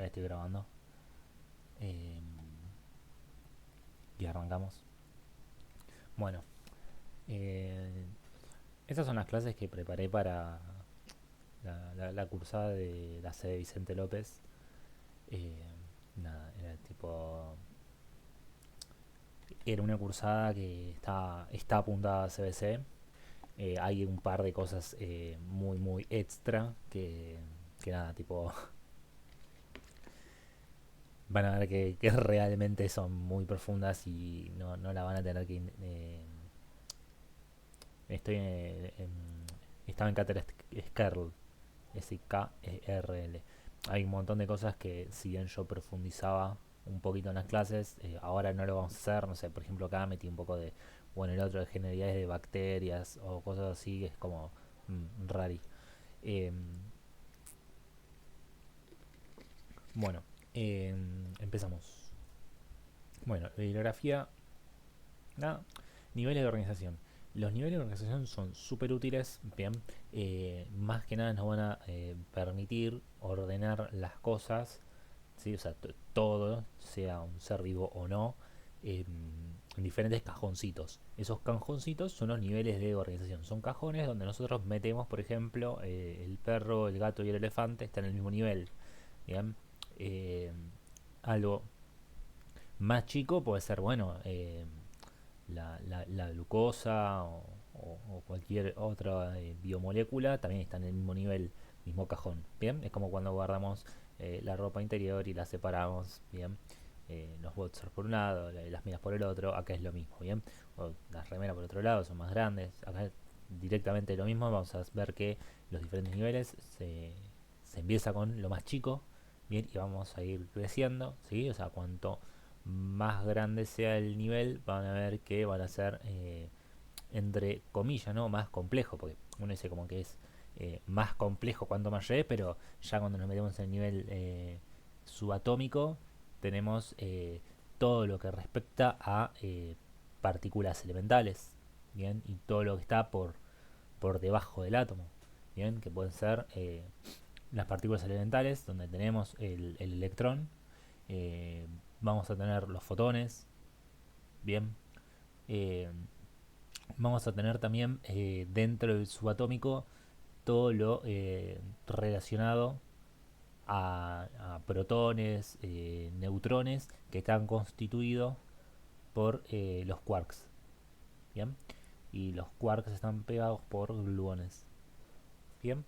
que estoy grabando. Eh, y arrancamos. Bueno, eh, estas son las clases que preparé para la cursada de la sede Vicente López. Eh, Nada, era tipo. Era una cursada que está apuntada a CBC. Hay un par de cosas muy extra que nada, tipo. Van a ver que realmente son muy profundas y no la van a tener que estoy estaba en cátedra SKERL, SKERL. Hay un montón de cosas que si bien yo profundizaba un poquito en las clases, ahora no lo vamos a hacer. No sé, por ejemplo acá metí un poco de, bueno, el otro de generalidades de bacterias o cosas así, que es como rari. Eh, bueno, empezamos. Bueno, bibliografía, nada, niveles de organización. Los niveles de organización son súper útiles, bien. Más que nada nos van a permitir ordenar las cosas, ¿sí? O sea, todo, sea un ser vivo o no, en diferentes cajoncitos. Esos cajoncitos son los niveles de organización. Son cajones donde nosotros metemos, por ejemplo, el perro, el gato y el elefante están en el mismo nivel, bien. Eh, Algo más chico puede ser, bueno, la glucosa o cualquier otra biomolécula también está en el mismo nivel, mismo cajón. Bien, es como cuando guardamos la ropa interior y la separamos. Bien, los boxers por un lado, las medias por el otro. Acá es lo mismo. Bien, o las remeras por otro lado son más grandes. Acá es directamente lo mismo. Vamos a ver que los diferentes niveles se empieza con lo más chico. Bien, y vamos a ir creciendo, ¿sí? O sea, cuanto más grande sea el nivel, van a ver que van a ser, entre comillas, ¿no? Más complejo, porque uno dice como que es más complejo cuanto más llegue, pero ya cuando nos metemos en el nivel subatómico, tenemos todo lo que respecta a partículas elementales, bien, y todo lo que está por debajo del átomo, bien, que pueden ser las partículas elementales, donde tenemos el electrón. eh, Vamos a tener los fotones, bien. Eh, Vamos a tener también dentro del subatómico todo lo relacionado a protones, neutrones, que están constituidos por los quarks, bien. Y los quarks están pegados por gluones, bien.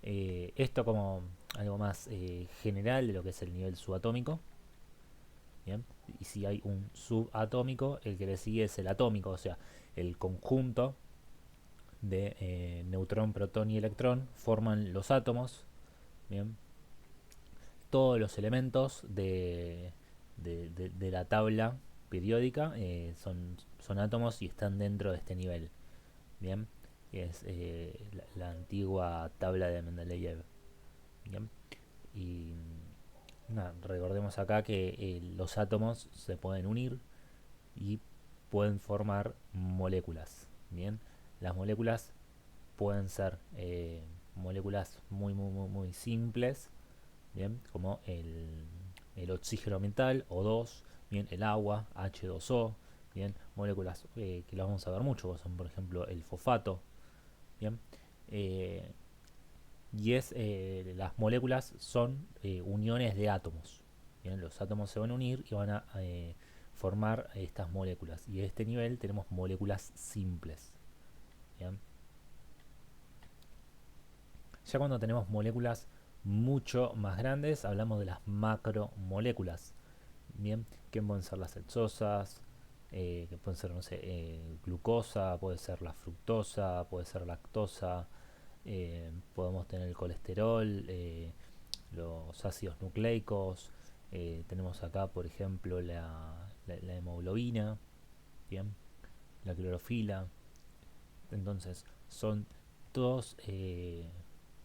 Esto como algo más general de lo que es el nivel subatómico. Bien. Y si hay un subatómico, el que le sigue es el atómico, o sea, el conjunto de neutrón, protón y electrón forman los átomos. Bien. Todos los elementos de la tabla periódica son átomos y están dentro de este nivel. Bien. Es la antigua tabla de Mendeleev. Bien. Y nada, recordemos acá que los átomos se pueden unir y pueden formar moléculas. Bien, las moléculas pueden ser moléculas muy simples, bien, como el oxígeno ambiental O2, bien, el agua H2O, bien, moléculas que las vamos a ver mucho, son por ejemplo el fosfato, bien. eh, las moléculas son uniones de átomos. Bien, los átomos se van a unir y van a formar estas moléculas. Y a este nivel tenemos moléculas simples. Bien. Ya cuando tenemos moléculas mucho más grandes, hablamos de las macromoléculas. Bien, que pueden ser las hexosas, que pueden ser, no sé, glucosa, puede ser la fructosa, puede ser lactosa, podemos tener el colesterol, los ácidos nucleicos. Tenemos acá, por ejemplo, la hemoglobina, bien, la clorofila. Entonces, todos,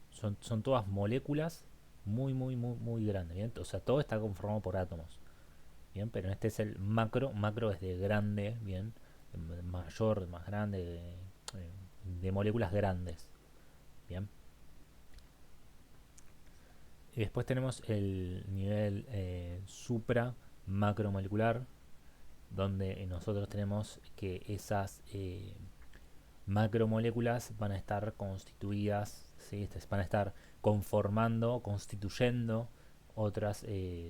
son todas moléculas muy grandes, ¿bien? O sea, todo está conformado por átomos, bien, pero este es el macro. Macro es de grande, bien, de mayor, de más grande, de moléculas grandes, bien. Y después tenemos el nivel supra macromolecular, donde nosotros tenemos que esas macromoléculas van a estar constituidas, ¿sí? Van a estar conformando, constituyendo otras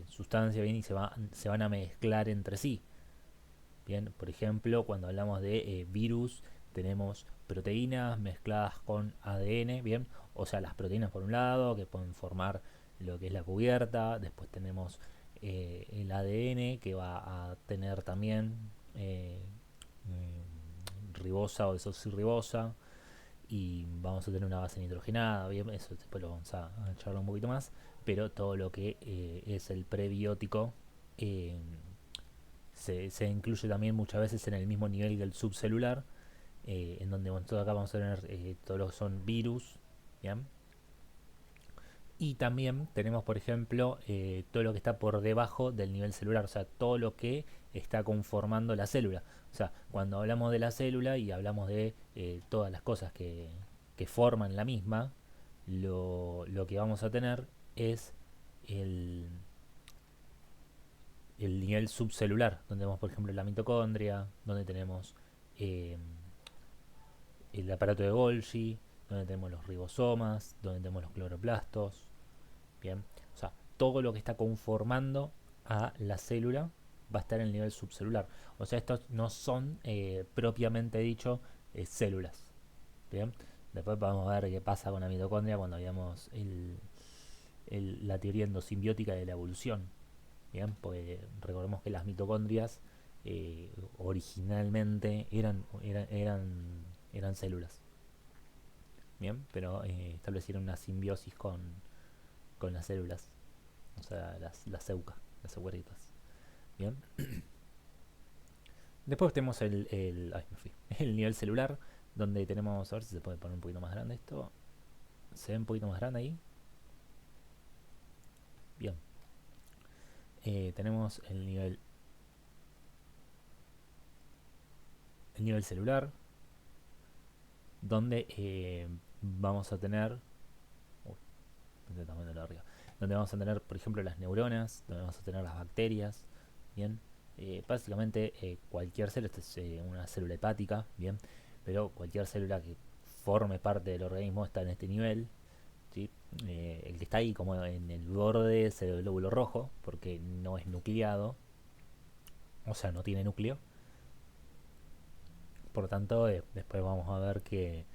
sustancias, bien, y se van a mezclar entre sí. Bien, por ejemplo, cuando hablamos de virus, tenemos proteínas mezcladas con ADN, bien, o sea, las proteínas por un lado, que pueden formar lo que es la cubierta, después tenemos el ADN, que va a tener también ribosa o desoxirribosa, y vamos a tener una base nitrogenada, bien, eso después lo vamos a charlar un poquito más, pero todo lo que es el prebiótico eh, se incluye también muchas veces en el mismo nivel del subcelular, en donde bueno, todo acá vamos a tener todo lo que son virus, ¿bien? Y también tenemos, por ejemplo, todo lo que está por debajo del nivel celular, o sea, todo lo que está conformando la célula. O sea, cuando hablamos de la célula y hablamos de todas las cosas que forman la misma, lo que vamos a tener es el, el nivel subcelular, donde tenemos, por ejemplo, la mitocondria, donde tenemos eh, el aparato de Golgi, donde tenemos los ribosomas, donde tenemos los cloroplastos, bien, o sea, todo lo que está conformando a la célula va a estar en el nivel subcelular. O sea, estos no son propiamente dicho células, bien. Después vamos a ver qué pasa con la mitocondria cuando veamos la teoría endosimbiótica de la evolución. Bien, pues recordemos que las mitocondrias originalmente eran células. Bien, pero establecieron una simbiosis con las células, o sea, las eucas, las eucaritas. Bien, después tenemos ay, me fui, el nivel celular, donde tenemos, a ver si se puede poner un poquito más grande esto. ¿Se ve un poquito más grande ahí? Bien, tenemos el nivel celular, donde vamos a tener arriba, donde vamos a tener, por ejemplo, las neuronas, donde vamos a tener las bacterias, bien, básicamente cualquier célula, esta es una célula hepática, bien, pero cualquier célula que forme parte del organismo está en este nivel, ¿sí? El que está ahí como en el borde es el glóbulo rojo, porque no es nucleado, o sea, no tiene núcleo, por lo tanto, después vamos a ver que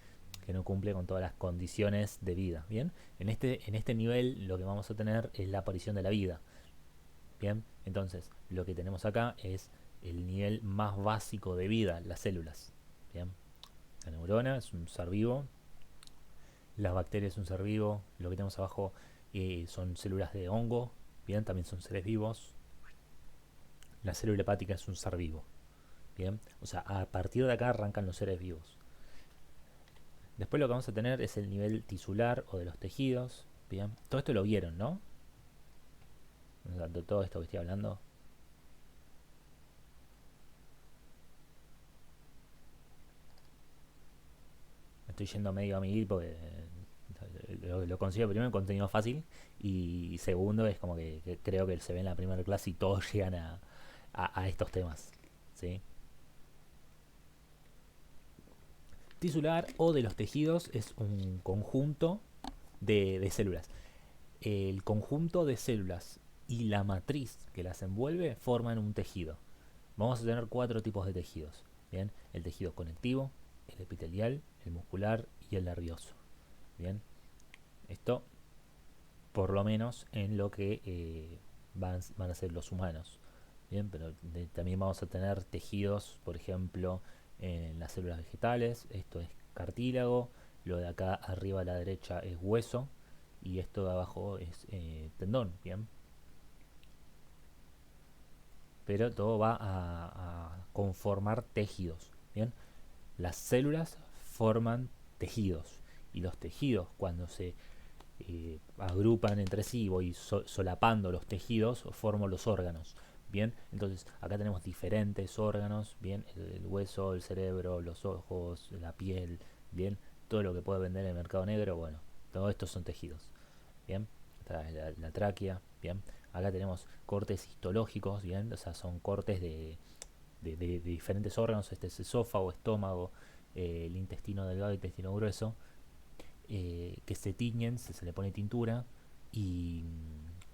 no cumple con todas las condiciones de vida. Bien, en este nivel lo que vamos a tener es la aparición de la vida. Bien, entonces lo que tenemos acá es el nivel más básico de vida, las células. Bien, la neurona es un ser vivo, las bacterias es un ser vivo, lo que tenemos abajo son células de hongo, bien, también son seres vivos. La célula hepática es un ser vivo. Bien, o sea, a partir de acá arrancan los seres vivos. Después lo que vamos a tener es el nivel tisular o de los tejidos. Bien, todo esto lo vieron, ¿no? O sea, de todo esto que estoy hablando. Me estoy yendo medio a mil porque lo considero primero contenido fácil y segundo es como que creo que se ve en la primera clase y todos llegan a estos temas. ¿Sí? Tisular o de los tejidos es un conjunto de células. El conjunto de células y la matriz que las envuelve forman un tejido. Vamos a tener cuatro tipos de tejidos. Bien, el tejido conectivo, el epitelial, el muscular y el nervioso. Bien, esto por lo menos en lo que van a ser los humanos. Bien, pero también vamos a tener tejidos, por ejemplo, en las células vegetales. Esto es cartílago, lo de acá arriba a la derecha es hueso y esto de abajo es tendón. Bien, pero todo va a conformar tejidos. Bien, las células forman tejidos y los tejidos cuando se agrupan entre sí, voy solapando los tejidos, formo los órganos. Bien, entonces acá tenemos diferentes órganos, bien, el hueso, el cerebro, los ojos, la piel, bien, todo lo que puede vender en el mercado negro, bueno, todo esto son tejidos. Bien, la tráquea, bien. Acá tenemos cortes histológicos, bien, o sea, son cortes de diferentes órganos, este es esófago, estómago, el intestino delgado, intestino grueso, que se tiñen, se le pone tintura y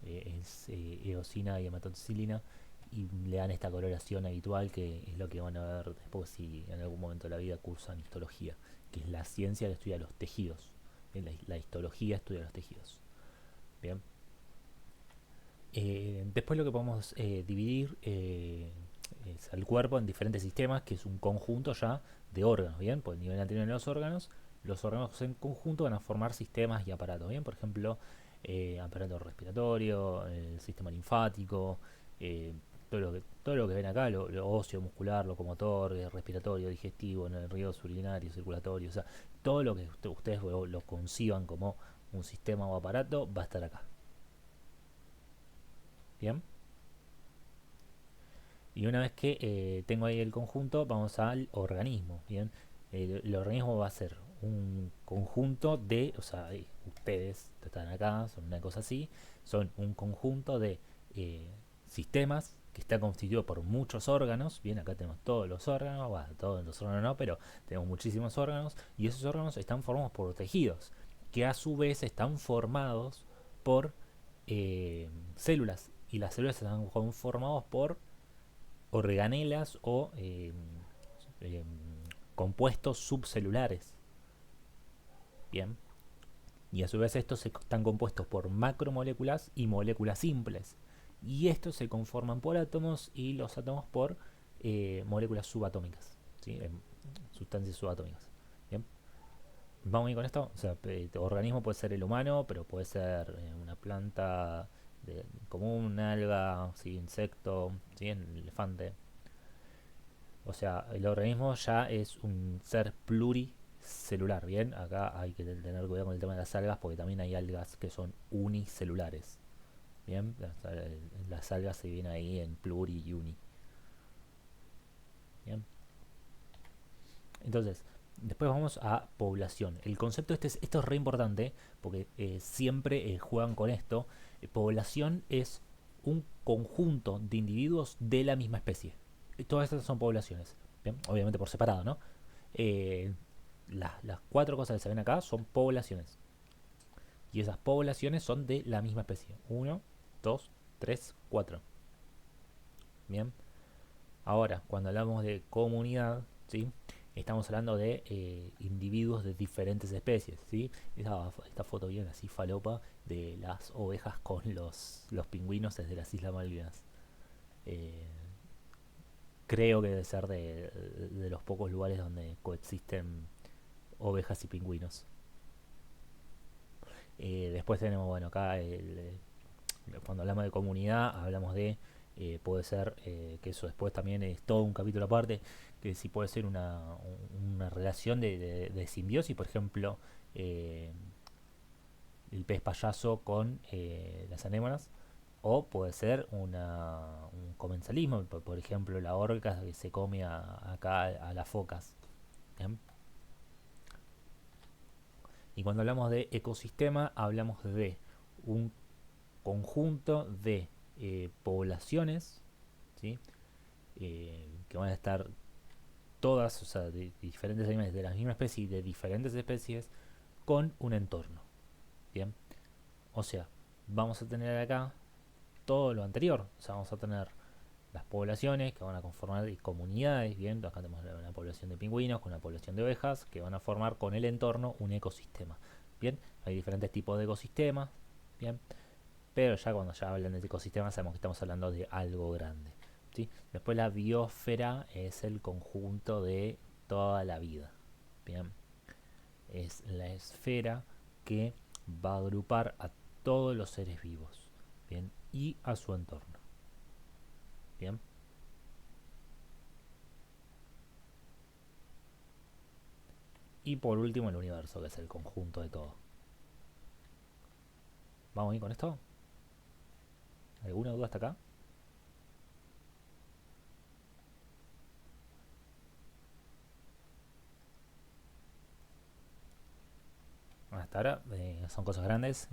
es eosina y hematoxilina y le dan esta coloración habitual que es lo que van a ver después si en algún momento de la vida cursan histología, que es la ciencia que estudia los tejidos. Bien, la histología estudia los tejidos. Bien. Después lo que podemos dividir es al cuerpo en diferentes sistemas, que es un conjunto ya de órganos, ¿bien? Por el nivel anterior de los órganos en conjunto van a formar sistemas y aparatos, ¿bien? Por ejemplo, aparato respiratorio, el sistema linfático, eh, todo lo que ven acá, lo óseo, muscular, locomotor, respiratorio, digestivo, nervioso, urinario, circulatorio, o sea, todo lo que ustedes lo conciban como un sistema o aparato va a estar acá, ¿bien? Y una vez que tengo ahí el conjunto, vamos al organismo. Bien, el organismo va a ser un conjunto de, o sea, ustedes están acá, son una cosa así, son un conjunto de eh, sistemas que está constituido por muchos órganos. Bien, acá tenemos todos los órganos, bueno, todos los órganos no, pero tenemos muchísimos órganos y esos órganos están formados por tejidos que a su vez están formados por células y las células están formados por organelas o eh, compuestos subcelulares. Bien. Y a su vez estos están compuestos por macromoléculas y moléculas simples. Y estos se conforman por átomos y los átomos por moléculas subatómicas. ¿Sí? Sustancias subatómicas. Bien. Vamos a ir con esto. O sea, organismo puede ser el humano, pero puede ser una planta común, una alga, ¿sí? Insecto, ¿sí? El elefante. O sea, el organismo ya es un ser pluricelular, ¿bien? Acá hay que tener cuidado con el tema de las algas porque también hay algas que son unicelulares, ¿bien? Las algas se vienen ahí en pluri y uni, ¿bien? Entonces, después vamos a población. El concepto esto es re importante porque siempre juegan con esto. Población es un conjunto de individuos de la misma especie. Todas estas son poblaciones, ¿bien? Obviamente por separado, ¿no? Eh, las cuatro cosas que se ven acá son poblaciones. Y esas poblaciones son de la misma especie. Uno, 2, 3, 4. Bien. Ahora, cuando hablamos de comunidad, ¿sí? Estamos hablando de individuos de diferentes especies, ¿sí? Esta foto bien así falopa de las ovejas con los pingüinos desde las Islas Malvinas. Eh, Creo que debe ser de los pocos lugares donde coexisten ovejas y pingüinos. Después tenemos, bueno, acá cuando hablamos de comunidad, hablamos de, puede ser, que eso después también es todo un capítulo aparte, que si puede ser una relación de simbiosis, por ejemplo, eh, el pez payaso con las anémonas, o puede ser un comensalismo, por ejemplo, la orca que se come acá a las focas. ¿Bien? Y cuando hablamos de ecosistema, hablamos de un conjunto de poblaciones, ¿sí? Que van a estar todas, o sea, de diferentes animales de la misma especie y de diferentes especies, con un entorno. Bien, o sea, vamos a tener acá todo lo anterior, o sea, vamos a tener las poblaciones que van a conformar comunidades, bien, acá tenemos una población de pingüinos con una población de ovejas que van a formar con el entorno un ecosistema. Bien, hay diferentes tipos de ecosistemas, bien, pero ya cuando ya hablan de ecosistemas sabemos que estamos hablando de algo grande. ¿Sí? Después la biosfera es el conjunto de toda la vida. Bien, es la esfera que va a agrupar a todos los seres vivos. Bien, y a su entorno. Bien, y por último el universo, que es el conjunto de todo. ¿Vamos a ir con esto? ¿Alguna duda hasta acá? Hasta hasta ahora son cosas grandes,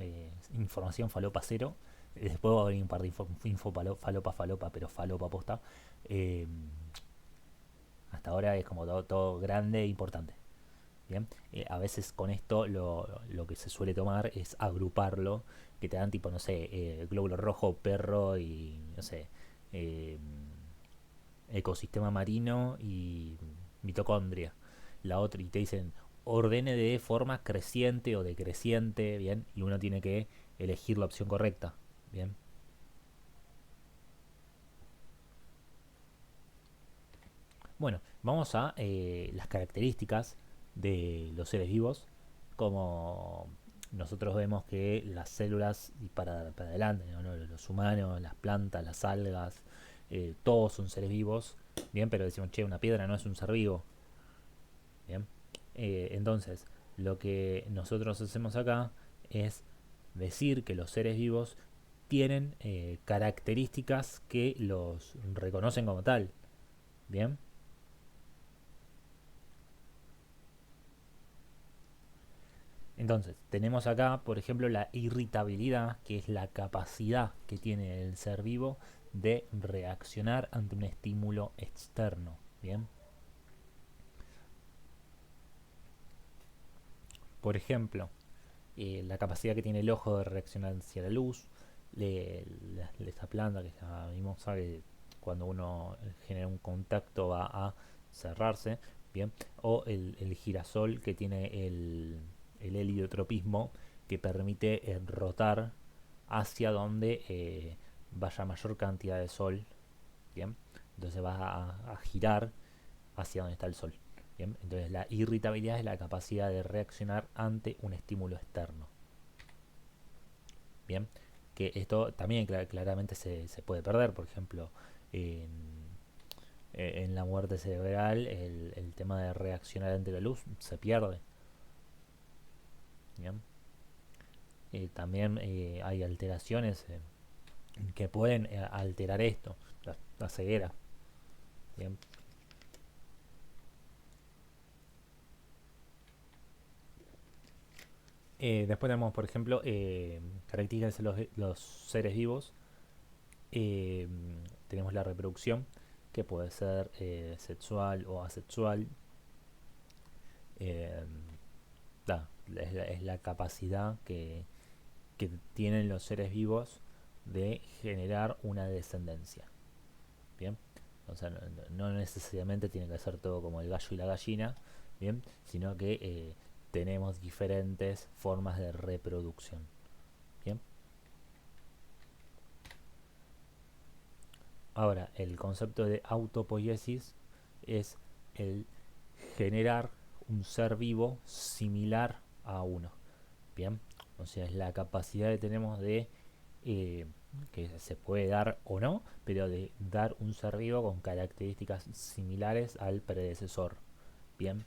información falopa cero. Después va a venir un par de falopa, falopa, pero falopa posta. Eh, Hasta ahora es como todo grande e importante. Bien, a veces con esto lo que se suele tomar es agruparlo, que te dan tipo, no sé, glóbulo rojo, perro y, no sé, eh, ecosistema marino y mitocondria. La otra, y te dicen, ordene de forma creciente o decreciente, bien, y uno tiene que elegir la opción correcta, bien. Bueno, vamos a las características de los seres vivos, como nosotros vemos que las células, y para adelante, ¿no? Los humanos, las plantas, las algas, todos son seres vivos, bien, pero decimos, che, una piedra no es un ser vivo, bien. Entonces, lo que nosotros hacemos acá es decir que los seres vivos tienen características que los reconocen como tal, bien. Entonces, tenemos acá, por ejemplo, la irritabilidad, que es la capacidad que tiene el ser vivo de reaccionar ante un estímulo externo. Bien, por ejemplo, la capacidad que tiene el ojo de reaccionar hacia la luz, esta planta que ya vimos, sabe cuando uno genera un contacto va a cerrarse, bien, o el girasol que tiene el heliotropismo que permite rotar hacia donde vaya mayor cantidad de sol, bien, entonces va a girar hacia donde está el sol. Bien, entonces la irritabilidad es la capacidad de reaccionar ante un estímulo externo. Bien, que esto también claramente se puede perder, por ejemplo, en, en la muerte cerebral el tema de reaccionar ante la luz se pierde. Bien, también hay alteraciones que pueden alterar esto, la ceguera. Bien. Después tenemos, por ejemplo, características de los seres vivos. Eh, Tenemos la reproducción, que puede ser sexual o asexual. Eh, es la capacidad que tienen los seres vivos de generar una descendencia. Bien, o sea, no necesariamente tiene que ser todo como el gallo y la gallina, bien, sino que tenemos diferentes formas de reproducción. Bien, ahora el concepto de autopoiesis es el generar un ser vivo similar a uno. Bien, o sea, es la capacidad que tenemos de eh, que se puede dar o no, pero de dar un ser vivo con características similares al predecesor. Bien,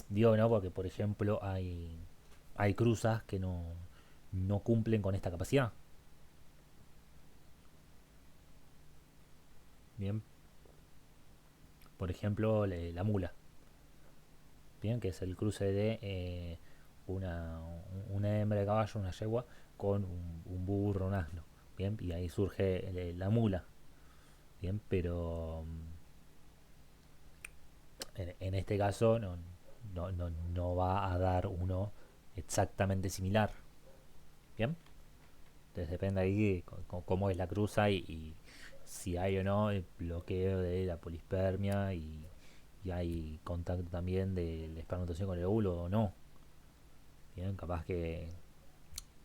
digo no porque, por ejemplo, hay cruzas que no cumplen con esta capacidad. Bien, por ejemplo, la mula, bien, que es el cruce de una, una hembra de caballo, una yegua, con un burro, un asno. Bien, y ahí surge la mula. Bien, pero en este caso no va a dar uno exactamente similar. Bien, entonces depende ahí de cómo es la cruza y si hay o no el bloqueo de la polispermia y hay contacto también de la espermatozoide con el óvulo o no. Bien, capaz que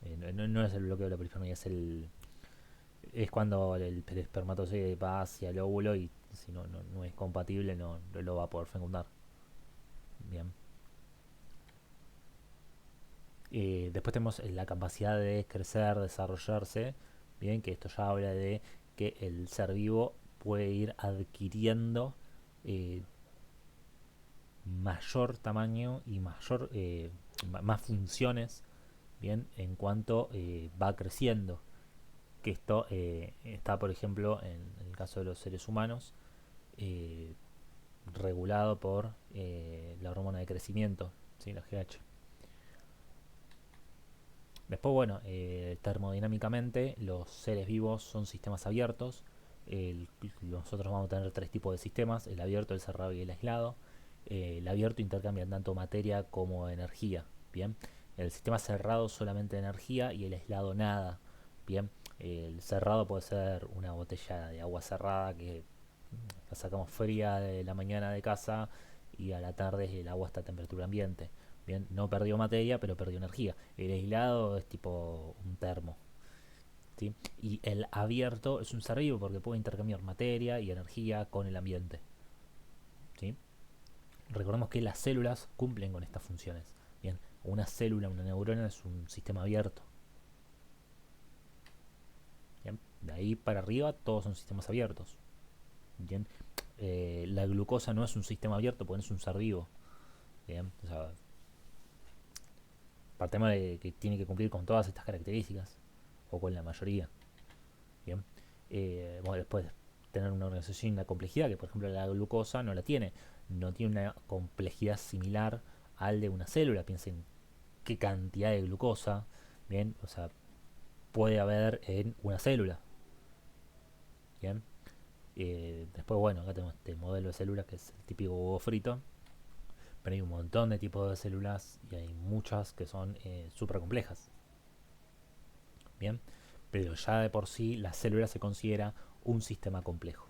no es el bloqueo de la polispermia, es cuando el espermatozoide va hacia el óvulo y si no es compatible no lo va a poder fecundar. Bien. Después tenemos la capacidad de crecer, desarrollarse, bien, que esto ya habla de que el ser vivo puede ir adquiriendo eh, mayor tamaño y más funciones, bien, en cuanto va creciendo. Que esto está, por ejemplo, en el caso de los seres humanos, eh, regulado por la hormona de crecimiento, ¿sí? La GH. Después, bueno, termodinámicamente los seres vivos son sistemas abiertos. Nosotros vamos a tener tres tipos de sistemas: el abierto, el cerrado y el aislado. El abierto intercambia tanto materia como energía. Bien, el sistema cerrado solamente energía y el aislado nada. Bien, el cerrado puede ser una botella de agua cerrada que la sacamos fría de la mañana de casa y a la tarde el agua está a temperatura ambiente. Bien, no perdió materia, pero perdió energía. El aislado es tipo un termo. ¿Sí? Y el abierto es un ser vivo porque puede intercambiar materia y energía con el ambiente. ¿Sí? Recordemos que las células cumplen con estas funciones. Bien, una célula, una neurona es un sistema abierto. Bien, de ahí para arriba todos son sistemas abiertos. Bien, la glucosa no es un sistema abierto porque no es un ser vivo. Bien, o sea, partemos de que tiene que cumplir con todas estas características o con la mayoría. Bien, bueno, después tener una organización y una complejidad que por ejemplo la glucosa no la tiene, no tiene una complejidad similar al de una célula. Piensen qué cantidad de glucosa, bien, o sea, puede haber en una célula. Bien, después bueno, acá tenemos este modelo de células que es el típico huevo frito, pero hay un montón de tipos de células y hay muchas que son súper complejas. Bien, pero ya de por sí la célula se considera un sistema complejo.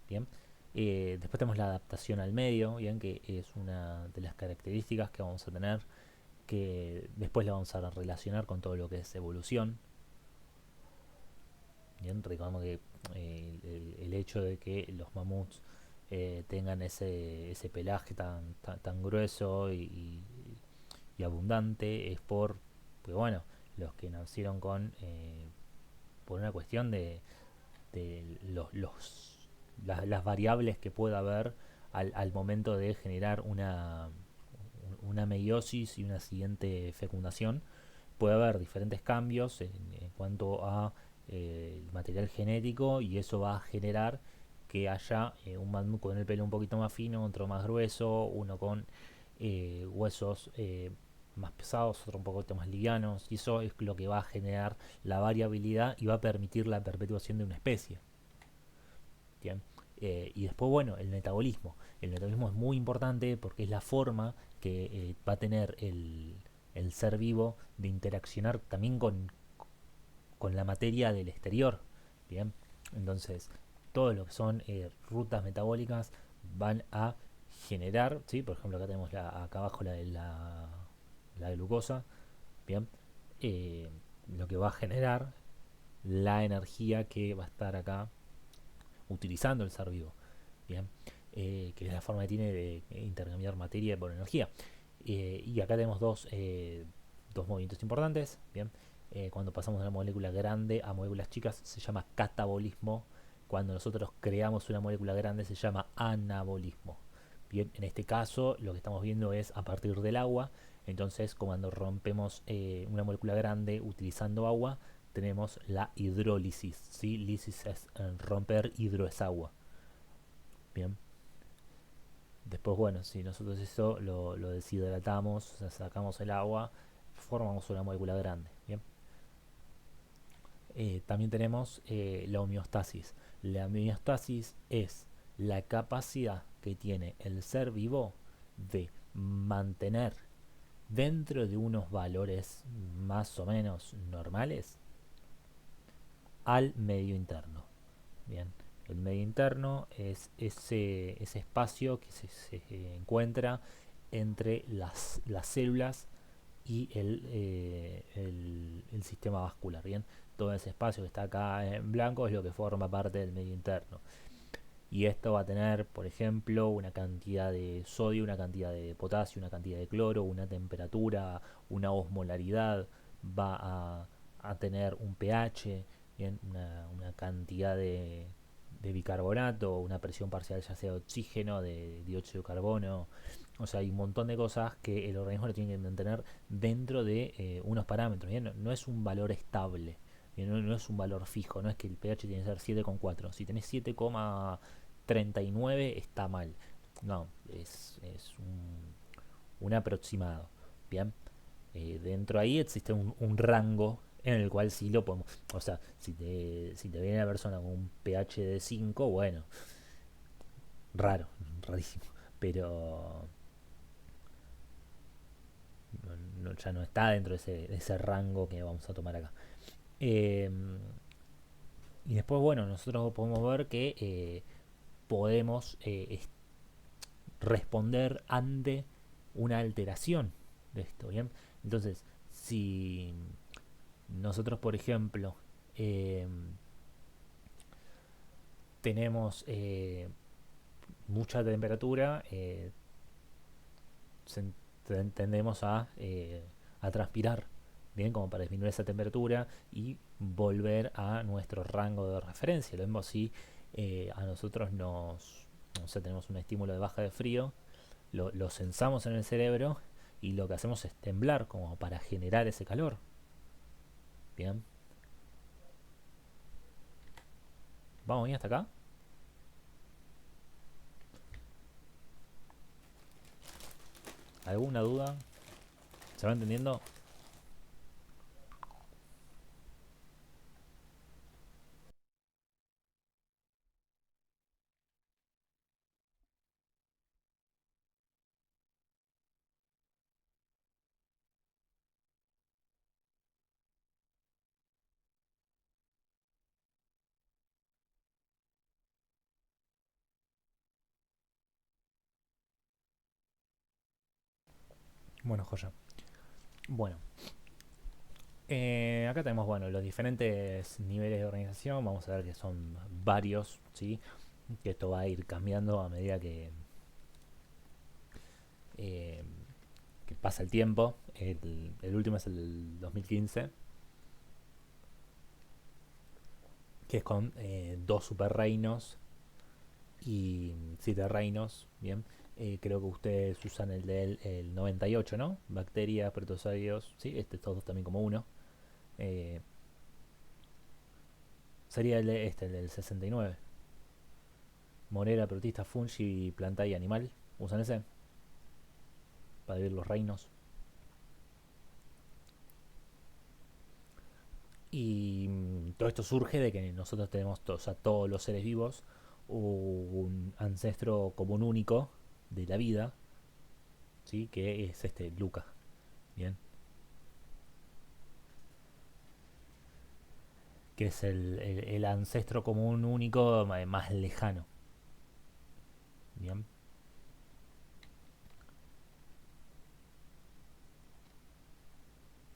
Bien, después tenemos la adaptación al medio, bien, que es una de las características que vamos a tener, que después la vamos a relacionar con todo lo que es evolución. Bien, recordemos que el hecho de que los mamuts tengan ese pelaje tan grueso y abundante es porque bueno, los que nacieron por una cuestión de las variables que pueda haber al momento de generar una meiosis y una siguiente fecundación. Puede haber diferentes cambios en cuanto a el material genético y eso va a generar que haya un mamut con el pelo un poquito más fino, otro más grueso, uno con huesos más pesados, otro un poquito más livianos, y eso es lo que va a generar la variabilidad y va a permitir la perpetuación de una especie. Bien. Y después, bueno, el metabolismo. El metabolismo es muy importante porque es la forma que va a tener el ser vivo de interaccionar también con la materia del exterior. Bien, entonces todo lo que son rutas metabólicas van a generar, ¿sí? Por ejemplo, acá tenemos acá abajo la glucosa. Bien, eh, lo que va a generar la energía que va a estar acá utilizando el ser vivo. Bien, que es la forma que tiene de intercambiar materia por energía. Y acá tenemos dos movimientos importantes. Bien, cuando pasamos de una molécula grande a moléculas chicas se llama catabolismo. Cuando nosotros creamos una molécula grande se llama anabolismo. Bien, en este caso lo que estamos viendo es a partir del agua. Entonces, cuando rompemos una molécula grande utilizando agua, tenemos la hidrólisis. ¿Sí? Lisis es romper, hidro es agua. Bien. Después, bueno, si nosotros eso lo deshidratamos, o sea, sacamos el agua, formamos una molécula grande. Bien. También tenemos la homeostasis. La homeostasis es la capacidad que tiene el ser vivo de mantener dentro de unos valores más o menos normales al medio interno. Bien, el medio interno es ese espacio que se encuentra entre las células y el sistema vascular. Bien, todo ese espacio que está acá en blanco es lo que forma parte del medio interno. Y esto va a tener, por ejemplo, una cantidad de sodio, una cantidad de potasio, una cantidad de cloro, una temperatura, una osmolaridad, va a tener un pH, bien, una cantidad de bicarbonato, una presión parcial ya sea de oxígeno, de dióxido de carbono. O sea, hay un montón de cosas que el organismo lo tiene que mantener dentro de unos parámetros. ¿Bien? No, no es un valor estable, no, no es un valor fijo, no es que el pH tiene que ser 7,4. Si tenés 7,39 está mal. No, es un aproximado. Bien. dentro ahí existe un rango en el cual sí lo podemos. O sea, si te viene la persona con un pH de 5 bueno, raro, rarísimo. Pero ya no está dentro de ese rango que vamos a tomar acá. Eh, y después, bueno, nosotros podemos ver que podemos responder ante una alteración de esto, ¿bien? Entonces, si nosotros, por ejemplo, eh, tenemos mucha temperatura, tendemos a transpirar, bien, como para disminuir esa temperatura y volver a nuestro rango de referencia. Lo mismo si a nosotros o sea, tenemos un estímulo de baja de frío, lo sensamos en el cerebro y lo que hacemos es temblar como para generar ese calor. Bien, vamos bien hasta acá. ¿Alguna duda? ¿Se va entendiendo? Bueno, joya. Bueno, acá tenemos bueno, los diferentes niveles de organización. Vamos a ver que son varios, ¿sí? Que esto va a ir cambiando a medida eh, que pasa el tiempo. El último es el 2015, que es con dos super reinos y siete reinos. Bien, creo que ustedes usan el 98, ¿no? Bacterias, protozoarios, sí, todos también como uno. Eh, sería el del 69. Monera, protista, fungi, planta y animal. Usan ese para dividir los reinos. Y todo esto surge de que nosotros tenemos o sea, todos los seres vivos un ancestro común único de la vida, ¿sí? Que es este Luca. Bien, que es el ancestro común único más lejano. Bien,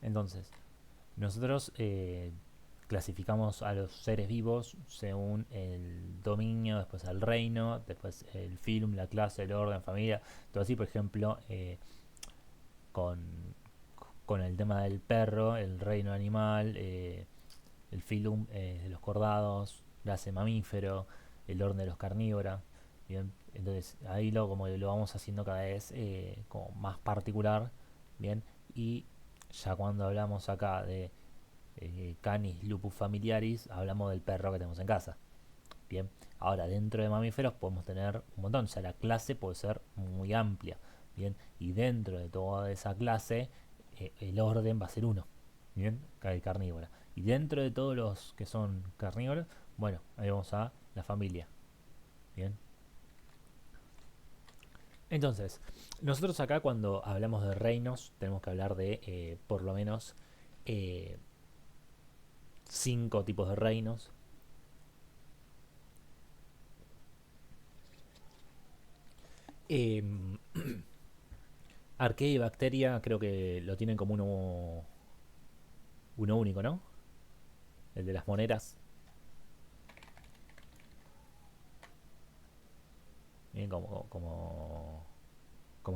entonces nosotros clasificamos a los seres vivos según el dominio, después el reino, después el film, la clase, el orden, familia, todo así. Por ejemplo, con, con el tema del perro, el reino animal, el filum de los cordados, clase mamífero, el orden de los carnívoros. Bien, entonces ahí como lo vamos haciendo cada vez como más particular. Bien, y ya cuando hablamos acá de Canis lupus familiaris, hablamos del perro que tenemos en casa. Bien, ahora dentro de mamíferos podemos tener un montón, o sea, la clase puede ser muy amplia. Bien, y dentro de toda esa clase, el orden va a ser uno. Bien, carnívora. Y dentro de todos los que son carnívoros, bueno, ahí vamos a la familia. Bien, entonces, nosotros acá cuando hablamos de reinos, tenemos que hablar de por lo menos eh, cinco tipos de reinos. Eh, Arquea y Bacteria creo que lo tienen como uno único, ¿no? El de las moneras. Bien, como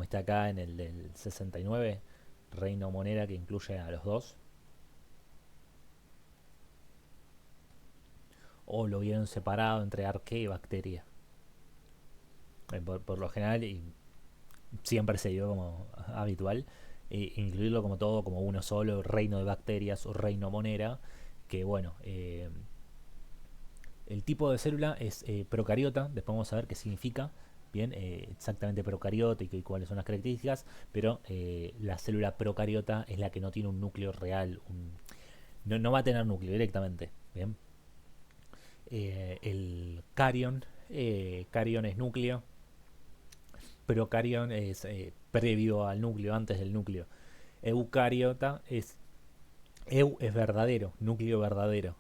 está acá en el del 69, Reino Monera que incluye a los dos. O lo vieron separado entre Arquea y Bacteria. Por lo general, y siempre se dio como habitual, incluirlo como todo, como uno solo, Reino de Bacterias o Reino Monera. Que bueno, el tipo de célula es procariota, después vamos a ver qué significa. bien, exactamente procariota y cuáles son las características, pero la célula procariota es la que no tiene un núcleo real, no va a tener núcleo directamente, bien. El carión, carión es núcleo, procarión es previo al núcleo, antes del núcleo. Eucariota es, es verdadero, núcleo verdadero,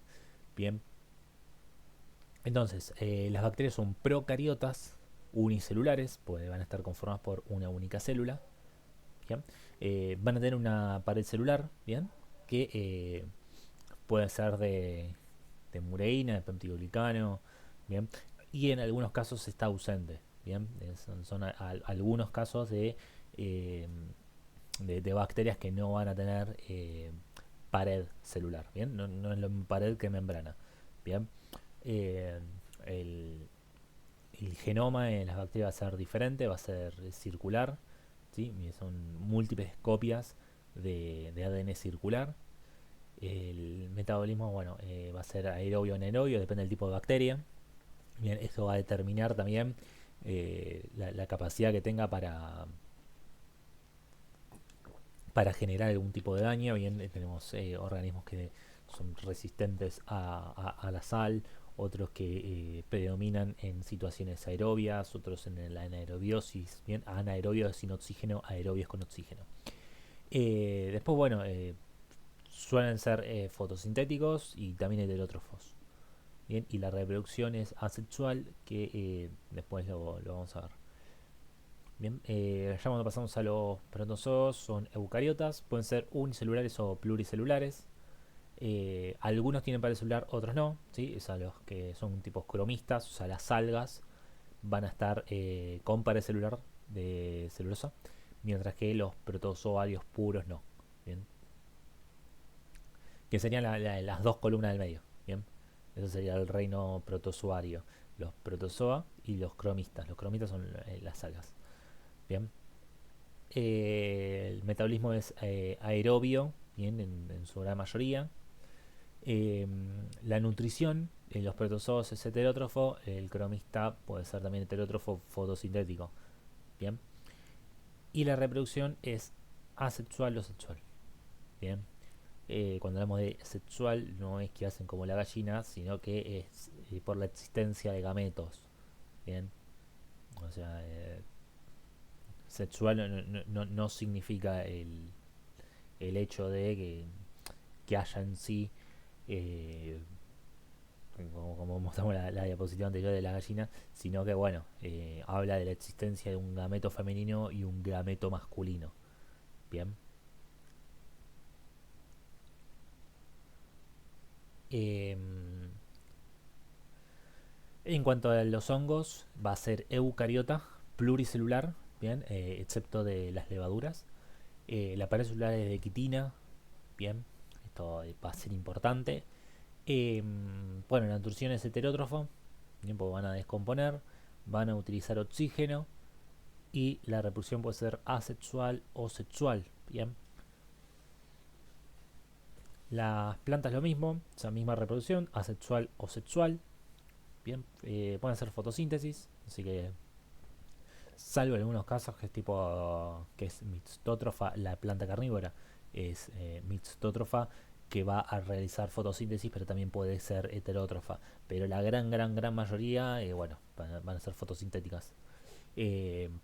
bien. Entonces, las bacterias son procariotas, unicelulares, pues van a estar conformadas por una única célula, ¿bien? Van a tener una pared celular, ¿bien? Que puede ser de mureína, de peptidoglicano, ¿bien? Y en algunos casos está ausente, ¿bien? Son algunos casos eh, de bacterias que no van a tener pared celular, ¿bien? No es lo mismo pared que membrana, ¿bien? Eh, el, el genoma en las bacterias va a ser diferente, va a ser circular, ¿sí? Son múltiples copias de ADN circular. El metabolismo, bueno, va a ser aerobio o anaerobio, depende del tipo de bacteria. Bien, esto va a determinar también la capacidad que tenga para generar algún tipo de daño. Bien, tenemos organismos que son resistentes a la sal, otros que predominan en situaciones aerobias, otros en la anaerobiosis. Bien, anaerobio sin oxígeno, aerobios con oxígeno. Después, bueno, suelen ser fotosintéticos y también heterótrofos. Bien, y la reproducción es asexual, que después lo vamos a ver. Bien, ya cuando pasamos a los protozoos, son eucariotas, pueden ser unicelulares o pluricelulares. Algunos tienen pared celular, otros no. ¿Sí? O sea, los que son tipos cromistas, o sea, las algas, van a estar con pared celular de celulosa, mientras que los protozoarios puros no. Bien, que serían las dos columnas del medio. Bien, eso sería el reino protozoario. Los protozoa y los cromistas. Los cromistas son las algas. Bien, el metabolismo es aerobio, bien, en su gran mayoría. Eh, la nutrición en los protozoos es heterótrofo, el cromista puede ser también heterótrofo fotosintético. Bien, y la reproducción es asexual o sexual. Bien, cuando hablamos de sexual no es que hacen como la gallina, sino que es por la existencia de gametos. Bien, o sea, sexual no significa el hecho de que haya en sí, eh, como mostramos la diapositiva anterior de la gallina, sino que bueno, habla de la existencia de un gameto femenino y un gameto masculino. Bien. Eh, en cuanto a los hongos, va a ser eucariota, pluricelular, bien, excepto de las levaduras. La pared celular es de quitina, bien, esto va a ser importante. Eh, bueno, la nutrición es heterótrofo, bien, porque van a descomponer, van a utilizar oxígeno y la reproducción puede ser asexual o sexual, bien. Las plantas lo mismo, esa misma reproducción, asexual o sexual, bien. Pueden hacer fotosíntesis, así que salvo en algunos casos que es tipo que es mixtótrofa, la planta carnívora es mixtótrofa, que va a realizar fotosíntesis, pero también puede ser heterótrofa, pero la gran mayoría bueno, van a ser fotosintéticas.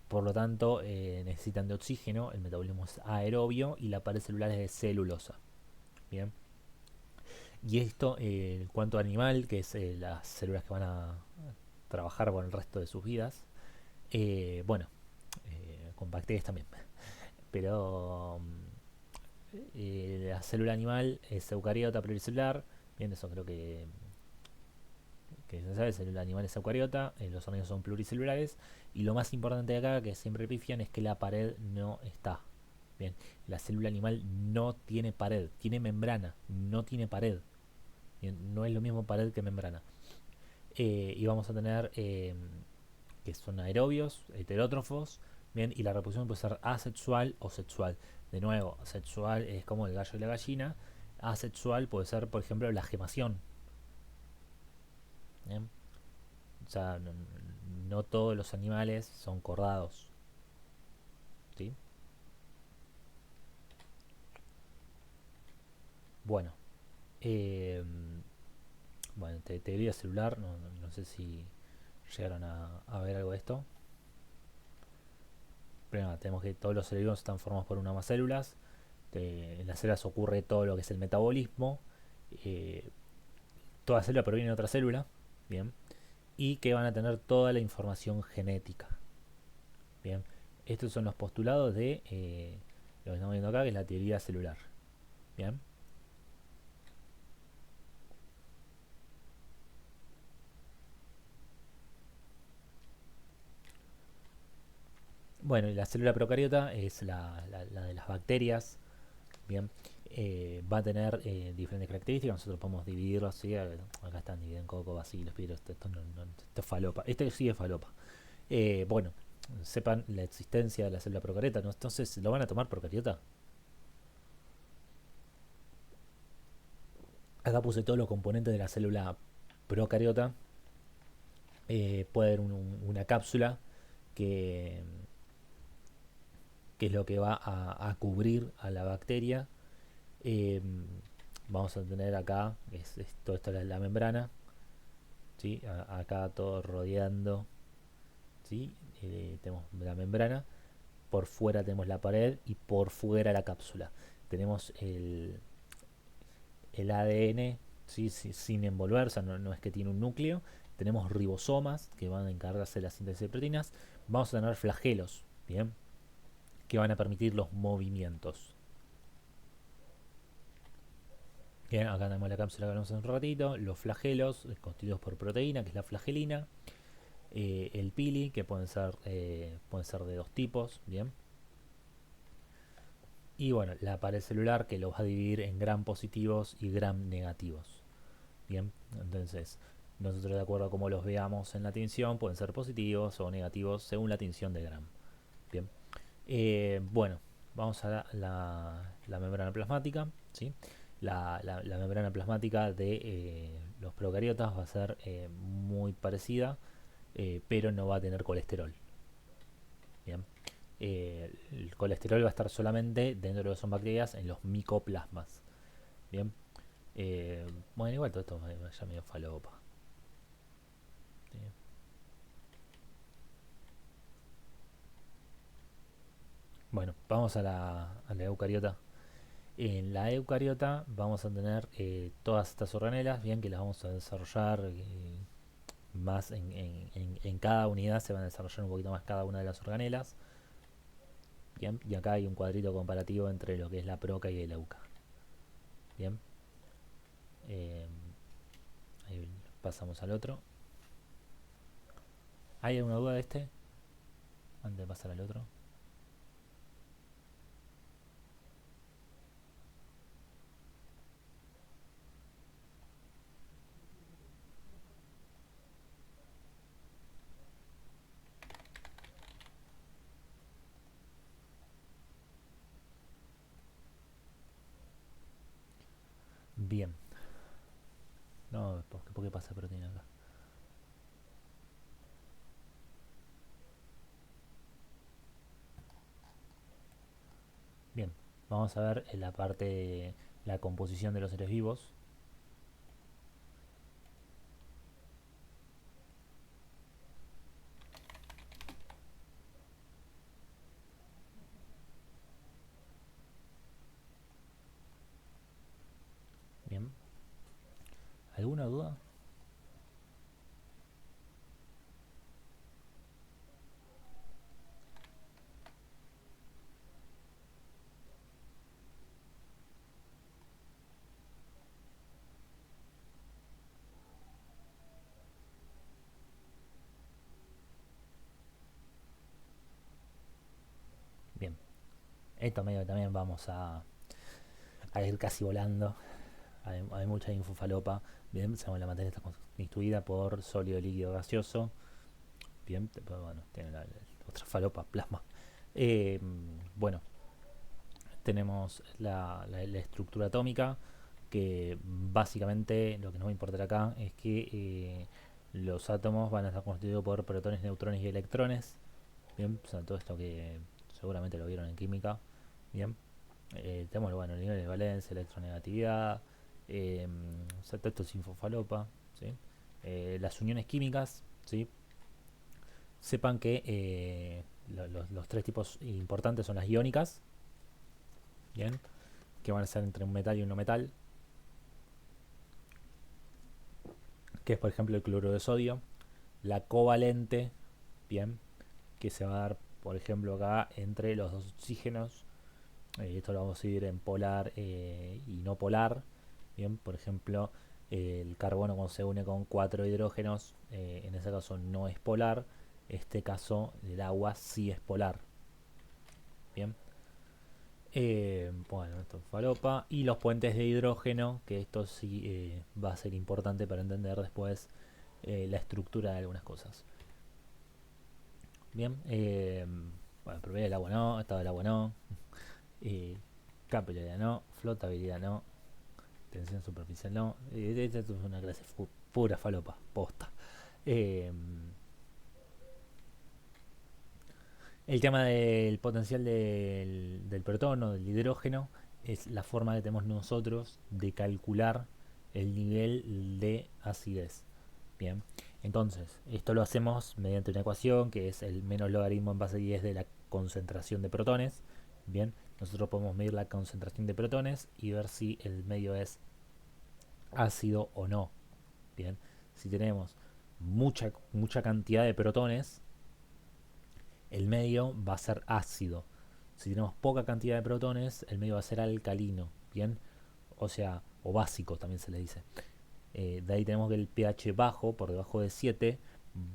Por lo tanto, necesitan de oxígeno, el metabolismo es aerobio y la pared celular es de celulosa. Bien, y esto en cuanto a animal, que es las células que van a trabajar con el resto de sus vidas. Bueno, con bacterias también. Pero la célula animal es eucariota pluricelular. Bien, eso creo que se sabe, la célula animal es eucariota, los organismos son pluricelulares. Y lo más importante de acá, que siempre pifian, es que la pared no está. Bien, la célula animal no tiene pared, tiene membrana, no tiene pared. Bien, no es lo mismo pared que membrana. Y vamos a tener que son aerobios, heterótrofos, bien, y la reproducción puede ser asexual o sexual. De nuevo, sexual es como el gallo y la gallina, asexual puede ser, por ejemplo, la gemación. ¿Bien? O sea, no todos los animales son cordados, ¿sí? Bueno, eh, bueno, teoría celular, no sé si llegaron a ver algo de esto. Pero nada, tenemos que todos los seres vivos están formados por una o más células. En las células ocurre todo lo que es el metabolismo. eh, Toda célula proviene de otra célula, bien, y que van a tener toda la información genética, bien. Estos son los postulados de lo que estamos viendo acá, que es la teoría celular, bien. Bueno, y la célula procariota es la de las bacterias, bien. Va a tener diferentes características. Nosotros podemos dividirlo así. Acá están divididos en coco, bacilos, pero esto esto es falopa. Este sí es falopa. Bueno, sepan la existencia de la célula procariota, ¿no? Entonces, ¿lo van a tomar procariota? Acá puse todos los componentes de la célula procariota. Puede haber una cápsula que, que es lo que va a cubrir a la bacteria. Eh, Vamos a tener acá, todo esto es la membrana, ¿sí? Acá todo rodeando, ¿sí? Tenemos la membrana, por fuera tenemos la pared y por fuera la cápsula. Tenemos el ADN, ¿sí? Sin envolver, o sea, no es que tiene un núcleo. Tenemos ribosomas que van a encargarse de la síntesis de proteínas. Vamos a tener flagelos, ¿bien? Que van a permitir los movimientos. Bien, acá tenemos la cápsula que hablamos hace un ratito. Los flagelos, constituidos por proteína, que es la flagelina. El pili, que pueden ser de dos tipos, ¿bien? Y bueno, la pared celular, que lo va a dividir en gram positivos y gram negativos. Bien, entonces nosotros de acuerdo a cómo los veamos en la tinción, pueden ser positivos o negativos según la tinción de gram. Bien, bueno, vamos a la membrana plasmática, ¿sí? La membrana plasmática de los procariotas va a ser muy parecida, pero no va a tener colesterol. Bien. El colesterol va a estar solamente dentro de lo que son bacterias en los micoplasmas. Bien. Bueno, igual todo esto ya medio falopa. ¿Sí? Bueno, vamos a la eucariota. En la eucariota vamos a tener todas estas organelas, bien, que las vamos a desarrollar más en cada unidad, se van a desarrollar un poquito más cada una de las organelas. Bien, y acá hay un cuadrito comparativo entre lo que es la proca y el euca. Bien, eh, ahí pasamos al otro. ¿Hay alguna duda de este? Antes de pasar al otro. Bien, no, ¿por qué pasa proteína acá? Bien, vamos a ver en la parte de la composición de los seres vivos. Bien, ¿alguna duda? Bien, esto medio que también vamos a ir casi volando. Hay mucha infofalopa. Bien, sabemos la materia está constituida por sólido, líquido, gaseoso. Bien, después, bueno, tiene la otra falopa, plasma. Eh, bueno, tenemos la estructura atómica, que básicamente lo que nos va a importar acá es que los átomos van a estar constituidos por protones, neutrones y electrones. Bien, o sea, todo esto que seguramente lo vieron en química. Bien, tenemos bueno, el nivel de valencia, electronegatividad, eh, o sea, todo esto es infofalopa. ¿Sí? Las uniones químicas, ¿sí? Sepan que los tres tipos importantes son las iónicas, bien, que van a ser entre un metal y un no metal, que es por ejemplo el cloruro de sodio. La covalente, bien, que se va a dar por ejemplo acá entre los dos oxígenos. Esto lo vamos a ir en polar y no polar. Bien, por ejemplo, el carbono cuando se une con cuatro hidrógenos, en ese caso no es polar. Este caso, el agua sí es polar. Bien. Bueno, esto es falopa. Y los puentes de hidrógeno, que esto sí va a ser importante para entender después la estructura de algunas cosas. Bien. Bueno, propiedad del agua no, estado del agua no. Eh, Capilaridad no, flotabilidad no, tensión superficial no. Esta es una clase pura falopa, posta. Eh, el tema del potencial del protón o del hidrógeno es la forma que tenemos nosotros de calcular el nivel de acidez. Bien, entonces esto lo hacemos mediante una ecuación que es el menos logaritmo en base 10 de la concentración de protones. Bien, nosotros podemos medir la concentración de protones y ver si el medio es ácido o no. Bien, si tenemos mucha cantidad de protones, el medio va a ser ácido. Si tenemos poca cantidad de protones, el medio va a ser alcalino. Bien, o sea, o básico también se le dice. De ahí tenemos que el pH bajo, por debajo de 7,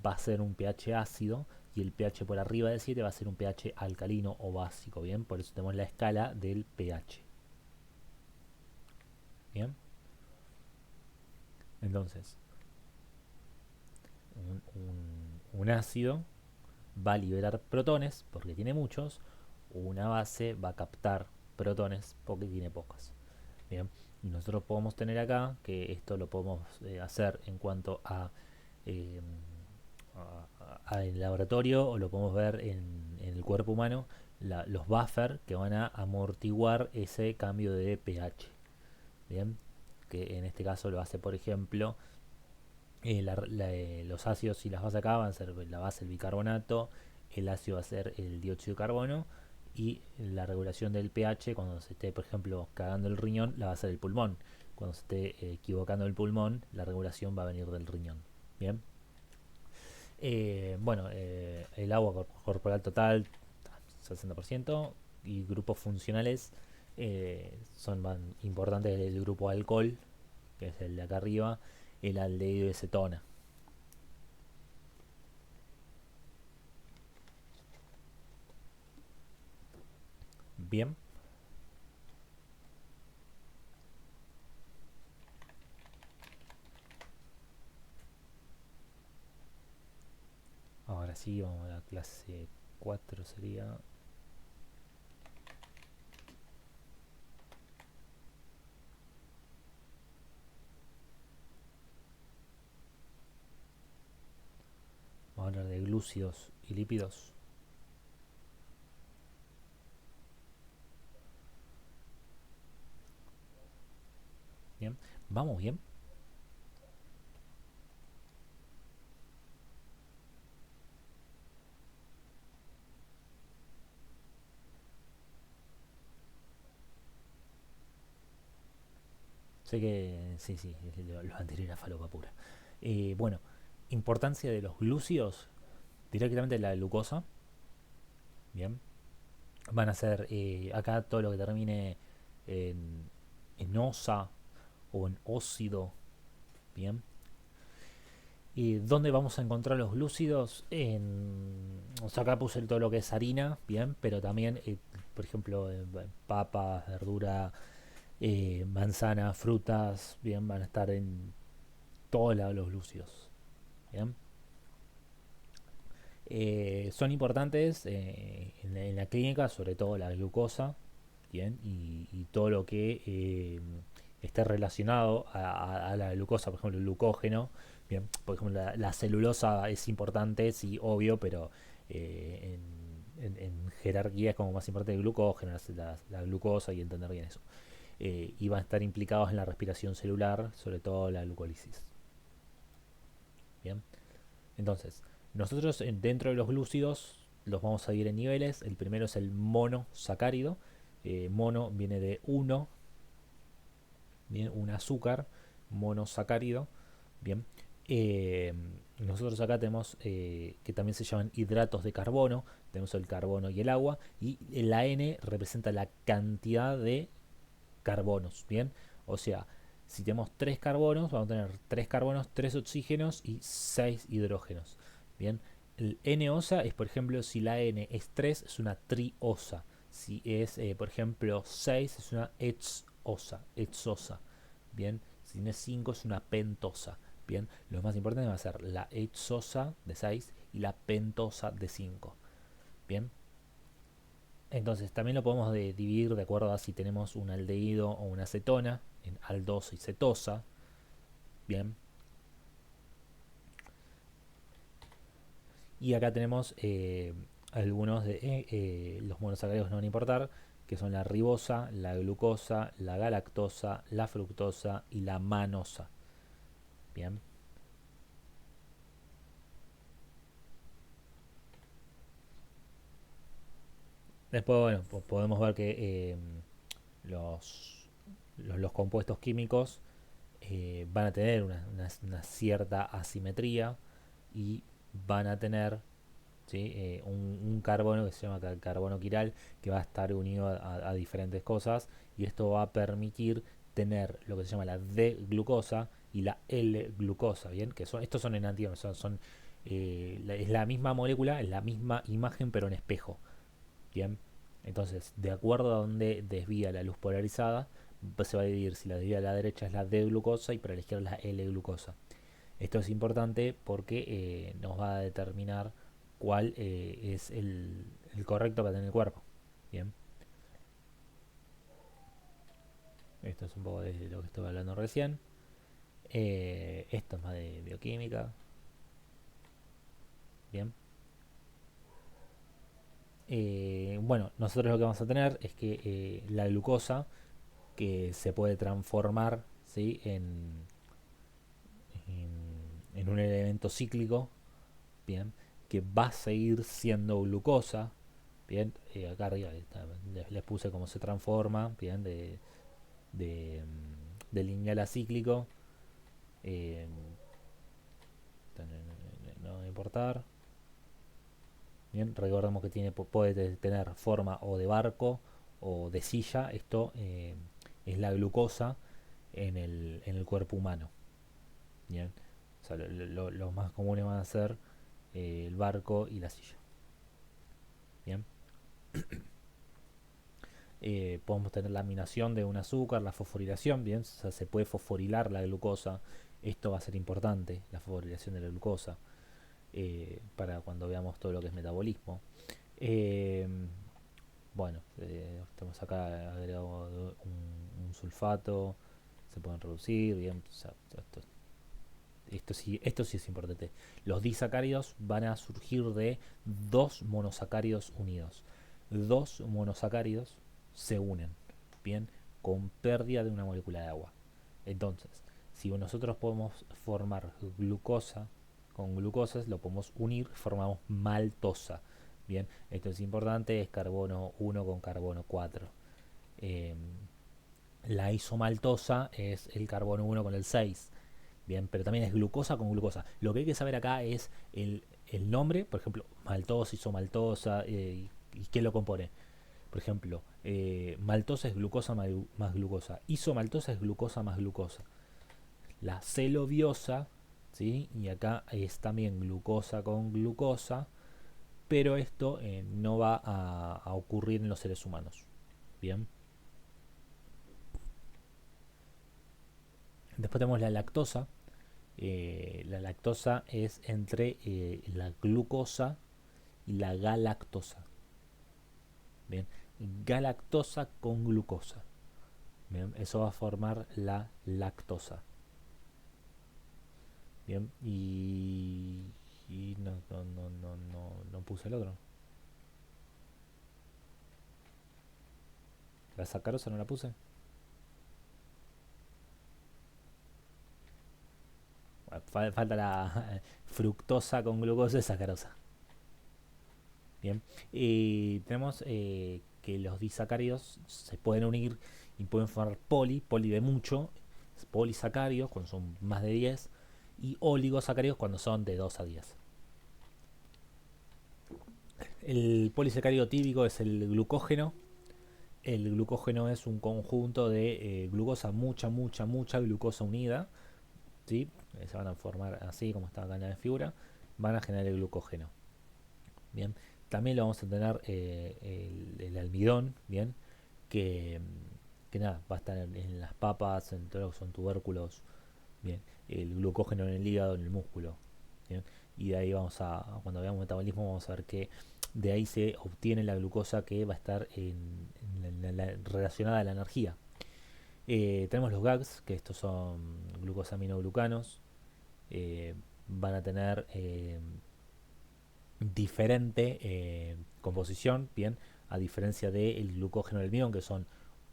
va a ser un pH ácido y el pH por arriba de 7 va a ser un pH alcalino o básico. Bien, por eso tenemos la escala del pH. Bien, entonces, un ácido va a liberar protones porque tiene muchos, una base va a captar protones porque tiene pocos. Bien, y nosotros podemos tener acá que esto lo podemos hacer en cuanto eh, a el laboratorio o lo podemos ver en el cuerpo humano, los buffers que van a amortiguar ese cambio de pH. Bien, que en este caso lo hace por ejemplo los ácidos y las bases acá van a ser la base el bicarbonato, el ácido va a ser el dióxido de carbono y la regulación del pH cuando se esté, por ejemplo, cagando el riñón, la va a ser el pulmón. Cuando se esté equivocando el pulmón, la regulación va a venir del riñón. Bien. Bueno, el agua corporal total, 60%, y grupos funcionales son más importantes el grupo alcohol, que es el de acá arriba, el aldehído de cetona. Bien, ahora sí, vamos a la clase 4 sería. Vamos a hablar de glúcidos y lípidos. Bien, vamos bien. Sé que sí, sí, lo anterior era falopa pura. Bueno, importancia de los glúcidos, directamente la glucosa. Bien, van a ser acá todo lo que termine en osa o en óxido. Bien, ¿y dónde vamos a encontrar los glúcidos? O sea, acá puse todo lo que es harina, bien, pero también, por ejemplo, papas, verdura, manzana, frutas, bien, van a estar en todos lados los glúcidos. Bien. Son importantes en la clínica, sobre todo la glucosa, bien, y todo lo que esté relacionado a la glucosa, por ejemplo, el glucógeno. Bien, por ejemplo, la celulosa es importante, sí, obvio, pero en jerarquía es como más importante el glucógeno, la glucosa y entender bien eso. Y van a estar implicados en la respiración celular, sobre todo la glucólisis. Bien, entonces, nosotros dentro de los glúcidos los vamos a dividir en niveles. El primero es el monosacárido. Mono viene de uno, bien, un azúcar, monosacárido. Bien, eh, nosotros acá tenemos que también se llaman hidratos de carbono. Tenemos el carbono y el agua. Y la N representa la cantidad de carbonos. Bien, o sea, si tenemos 3 carbonos, vamos a tener 3 carbonos, 3 oxígenos y 6 hidrógenos. Bien, el N-osa es, por ejemplo, si la N es 3, es una triosa. Si es, por ejemplo, 6, es una hexosa. Bien, si tiene 5, es una pentosa. Bien, lo más importante va a ser la hexosa de 6 y la pentosa de 5. Bien, entonces también lo podemos dividir de acuerdo a si tenemos un aldehído o una acetona, en aldosa y cetosa. Bien. Y acá tenemos algunos de los monosacáridos no van a importar, que son la ribosa, la glucosa, la galactosa, la fructosa y la manosa. Bien. Después, bueno, podemos ver que los, los compuestos químicos van a tener una cierta asimetría y van a tener, ¿sí? Un carbono que se llama carbono quiral, que va a estar unido a diferentes cosas, y esto va a permitir tener lo que se llama la D-glucosa y la L-glucosa, ¿bien? Que son, estos son enantiómeros, es la misma molécula, es la misma imagen, pero en espejo, ¿bien? Entonces, de acuerdo a donde desvía la luz polarizada, pues se va a dividir si la desvía a la derecha es la D-glucosa y para la izquierda es la L-glucosa. Esto es importante porque nos va a determinar cuál es el correcto para tener el cuerpo. Bien, esto es un poco de lo que estuve hablando recién. Esto es más de bioquímica. Bien. Bueno, nosotros lo que vamos a tener es que la glucosa, que se puede transformar, ¿sí? en un elemento cíclico, bien, que va a seguir siendo glucosa. Bien, acá arriba les puse cómo se transforma, bien, de lineal a cíclico. eh, no va a importar. Bien, recordemos que puede tener forma o de barco o de silla. Esto es la glucosa en el cuerpo humano. Bien, o sea, los más comunes van a ser el barco y la silla. Bien, podemos tener la laminación de un azúcar, la fosforilación. Bien, o sea, se puede fosforilar la glucosa. Esto va a ser importante, la fosforilación de la glucosa, para cuando veamos todo lo que es metabolismo. Eh, bueno, tenemos acá agregado un sulfato, se pueden reducir, bien, o sea, esto sí es importante. Los disacáridos van a surgir de dos monosacáridos unidos. Dos monosacáridos se unen, bien, con pérdida de una molécula de agua. Entonces, si nosotros podemos formar glucosa con glucosas, lo podemos unir, formamos maltosa. Bien, esto es importante, es carbono 1 con carbono 4. Eh, la isomaltosa es el carbono 1 con el 6. Bien, pero también es glucosa con glucosa. Lo que hay que saber acá es el nombre, por ejemplo, maltosa, isomaltosa, y qué lo compone. Por ejemplo, maltosa es glucosa más glucosa. Isomaltosa es glucosa más glucosa. La celobiosa, ¿sí? Y acá es también glucosa con glucosa, pero esto no va a ocurrir en los seres humanos. Bien. Después tenemos la lactosa. La lactosa es entre la glucosa y la galactosa. Bien. Galactosa con glucosa. Bien, eso va a formar la lactosa. Bien, y no puse el otro. La sacarosa no la puse. Bueno, falta la fructosa con glucosa y sacarosa. Bien, y tenemos que los disacáridos se pueden unir y pueden formar poli de mucho, polisacáridos cuando son más de 10 y oligosacáridos cuando son de 2 a 10. El polisacárido típico es el glucógeno. El glucógeno es un conjunto de glucosa, mucha glucosa unida, ¿sí? Se van a formar así como está acá en la figura, van a generar el glucógeno. Bien, también lo vamos a tener el almidón, bien, que, que nada, va a estar en las papas, en todo lo que son tubérculos, bien, el glucógeno en el hígado, en el músculo, bien, y de ahí cuando veamos metabolismo, vamos a ver que de ahí se obtiene la glucosa que va a estar relacionada a la energía. Tenemos los GAGs, que estos son glucosaminoglucanos, van a tener diferente composición, bien, a diferencia del glucógeno del almidón, que son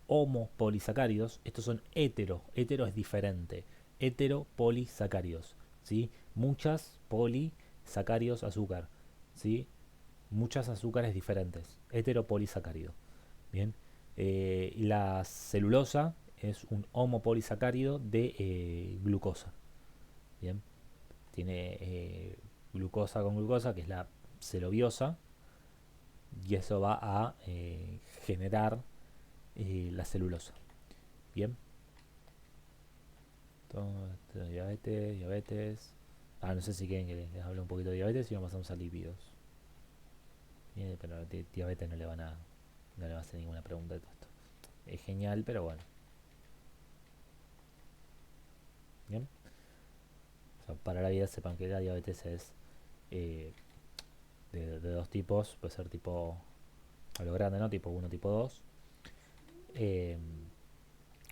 homopolisacáridos, estos son hetero es diferente, heteropolisacáridos, ¿sí? Muchas polisacáridos azúcar, ¿sí? Muchas azúcares diferentes, heteropolisacárido, bien. La celulosa es un homopolisacárido de glucosa, bien. Tiene glucosa con glucosa, que es la celobiosa, y eso va a generar la celulosa. Bien, entonces, diabetes. No sé si quieren que les hable un poquito de diabetes y vamos pasamos a lípidos. Bien, pero diabetes no le va a hacer ninguna pregunta de todo esto. Es genial, pero bueno. Bien, o sea, para la vida sepan que la diabetes es eh, de dos tipos. Puede ser tipo a lo grande, ¿no? Tipo uno, tipo 2. Eh,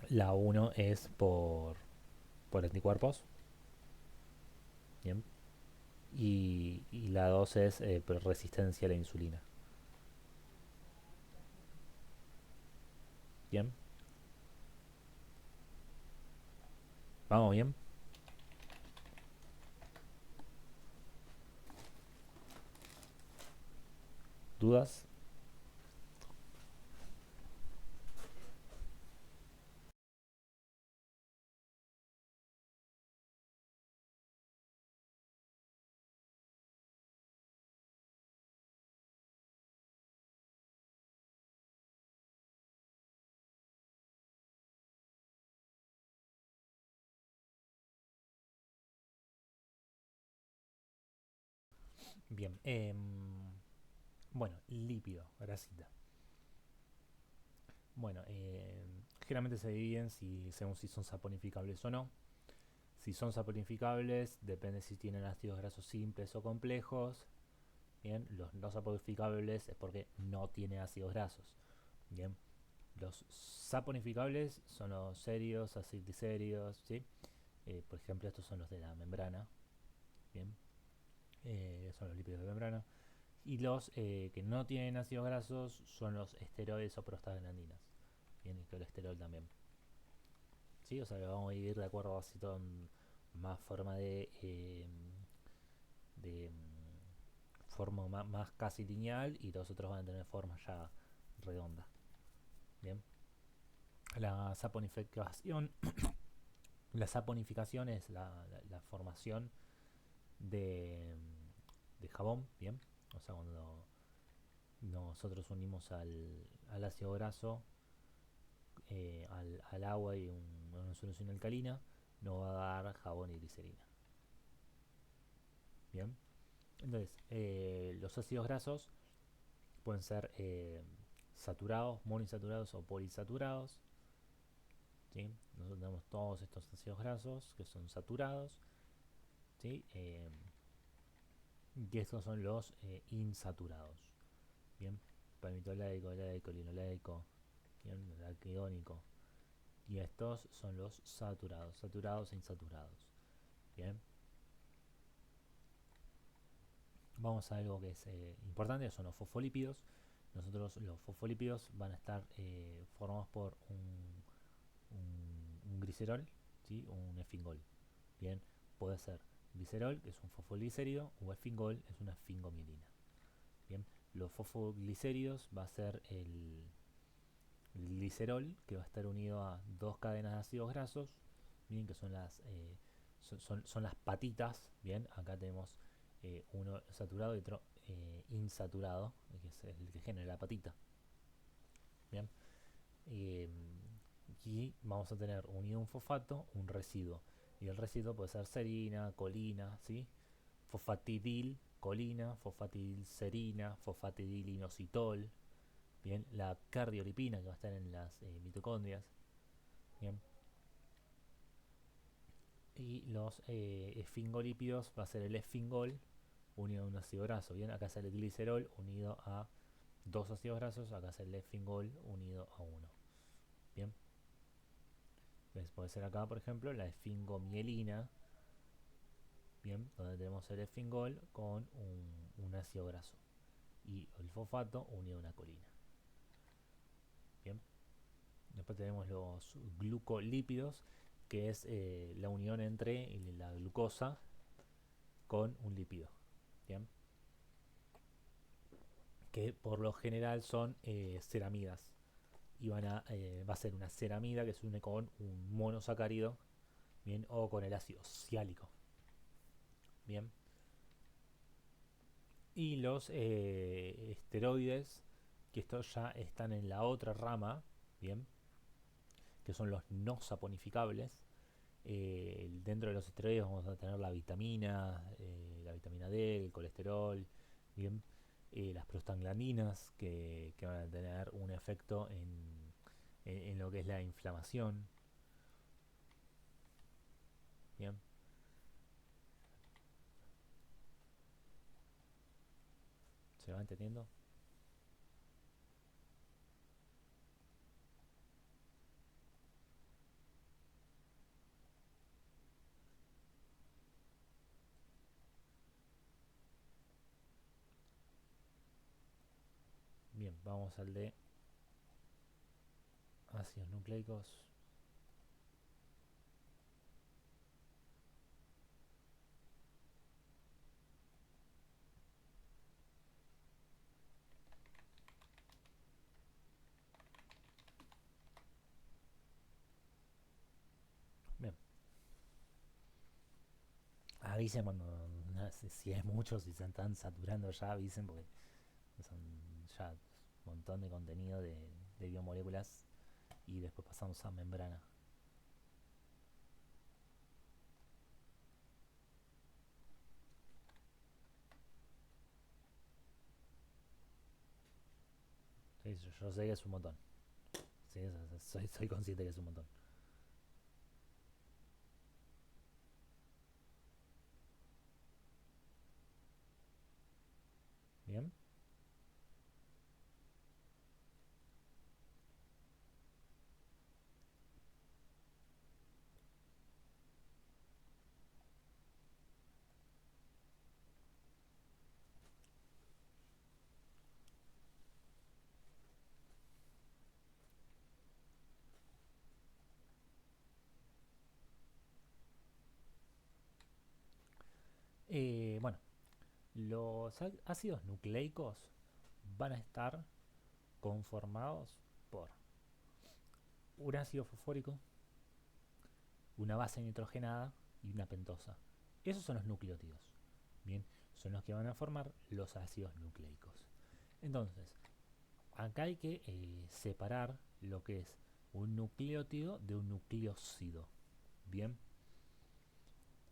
la uno es por anticuerpos. Bien. Y la 2 es por resistencia a la insulina. Bien. Vamos bien. ¿Dudas? Bien. Bueno, lípido, grasita. Bueno, generalmente se dividen según si son saponificables o no. Si son saponificables, depende si tienen ácidos grasos simples o complejos. Bien, los no saponificables es porque no tiene ácidos grasos. Bien, los saponificables son los séridos, acilglicéridos, ¿sí? Por ejemplo, estos son los de la membrana. Bien, son los lípidos de membrana. Y los que no tienen ácidos grasos son los esteroides o prostaglandinas. Bien, el colesterol también. ¿Sí? O sea, que vamos a ir de acuerdo a si son más forma de forma más casi lineal y los otros van a tener forma ya redonda. Bien. La saponificación, la saponificación es la formación de, de jabón, bien. O sea, cuando nosotros unimos al ácido graso, al agua y una solución alcalina, nos va a dar jabón y glicerina. Bien. Entonces, los ácidos grasos pueden ser saturados, monoinsaturados o poliinsaturados. ¿Sí? Nosotros tenemos todos estos ácidos grasos que son saturados. ¿Sí? Y estos son los insaturados. Bien, palmitoleico, oleico, linoleico, bien, araquidónico. y estos son los saturados, saturados e insaturados. Bien, vamos a algo que es importante, son los fosfolípidos. Nosotros los fosfolípidos van a estar formados por un glicerol, ¿sí? Un esfingol. Bien, puede ser glicerol, que es un fosfoligérido, o esfingol, es una esfingomielina. Bien, los fosfoglicéridos va a ser el glicerol, que va a estar unido a dos cadenas de ácidos grasos, bien, que son son las patitas. Bien, acá tenemos uno saturado y otro insaturado, que es el que genera la patita. Bien, eh, y vamos a tener unido un fosfato, un residuo. Y el residuo puede ser serina, colina, ¿sí? Fosfatidil, colina, fosfatidilcerina, fosfatidilinositol. Bien, la cardiolipina que va a estar en las mitocondrias. Bien, y los esfingolípidos va a ser el esfingol unido a un ácido graso. Bien, acá sale el glicerol unido a dos ácidos grasos, acá sale el esfingol unido a uno. Bien, entonces puede ser acá, por ejemplo, la esfingomielina. Bien, donde tenemos el esfingol con un ácido graso y el fosfato unido a una colina. Bien, después tenemos los glucolípidos, que es la unión entre la glucosa con un lípido. Bien, que por lo general son ceramidas. Y va a ser una ceramida que se une con un monosacárido, bien, o con el ácido siálico. Bien, y los esteroides, que estos ya están en la otra rama, bien, que son los no saponificables. Dentro de los esteroides vamos a tener la vitamina D, el colesterol, bien, las prostaglandinas que van a tener un efecto en lo que es la inflamación. Bien, ¿se va entendiendo? Bien, vamos al de ácidos nucleicos. Bien, avisen cuando, no sé si es mucho, si se están saturando ya, avisen porque son ya un montón de contenido de biomoléculas y después pasamos a membrana. Sí, yo sé que es un montón. Sí, soy consciente que es un montón. Bien. Bueno, los ácidos nucleicos van a estar conformados por un ácido fosfórico, una base nitrogenada y una pentosa. Esos son los nucleótidos. Bien, son los que van a formar los ácidos nucleicos. Entonces, acá hay que separar lo que es un nucleótido de un nucleócido. Bien,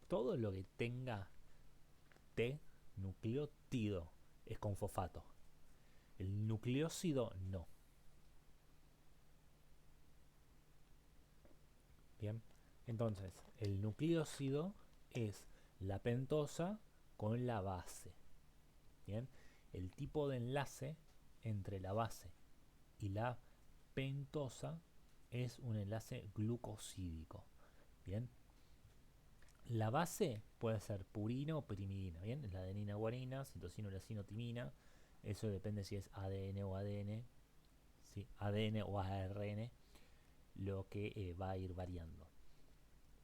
todo lo que tenga T, nucleótido, es con fosfato. El nucleócido no. Bien, entonces el nucleócido es la pentosa con la base. Bien, el tipo de enlace entre la base y la pentosa es un enlace glucosídico. Bien. La base puede ser purina o pirimidina. Bien. La adenina, guanina, citosina, uracilo, timina. Eso depende si es ADN o ADN. ¿Sí? ADN o ARN. Lo que va a ir variando.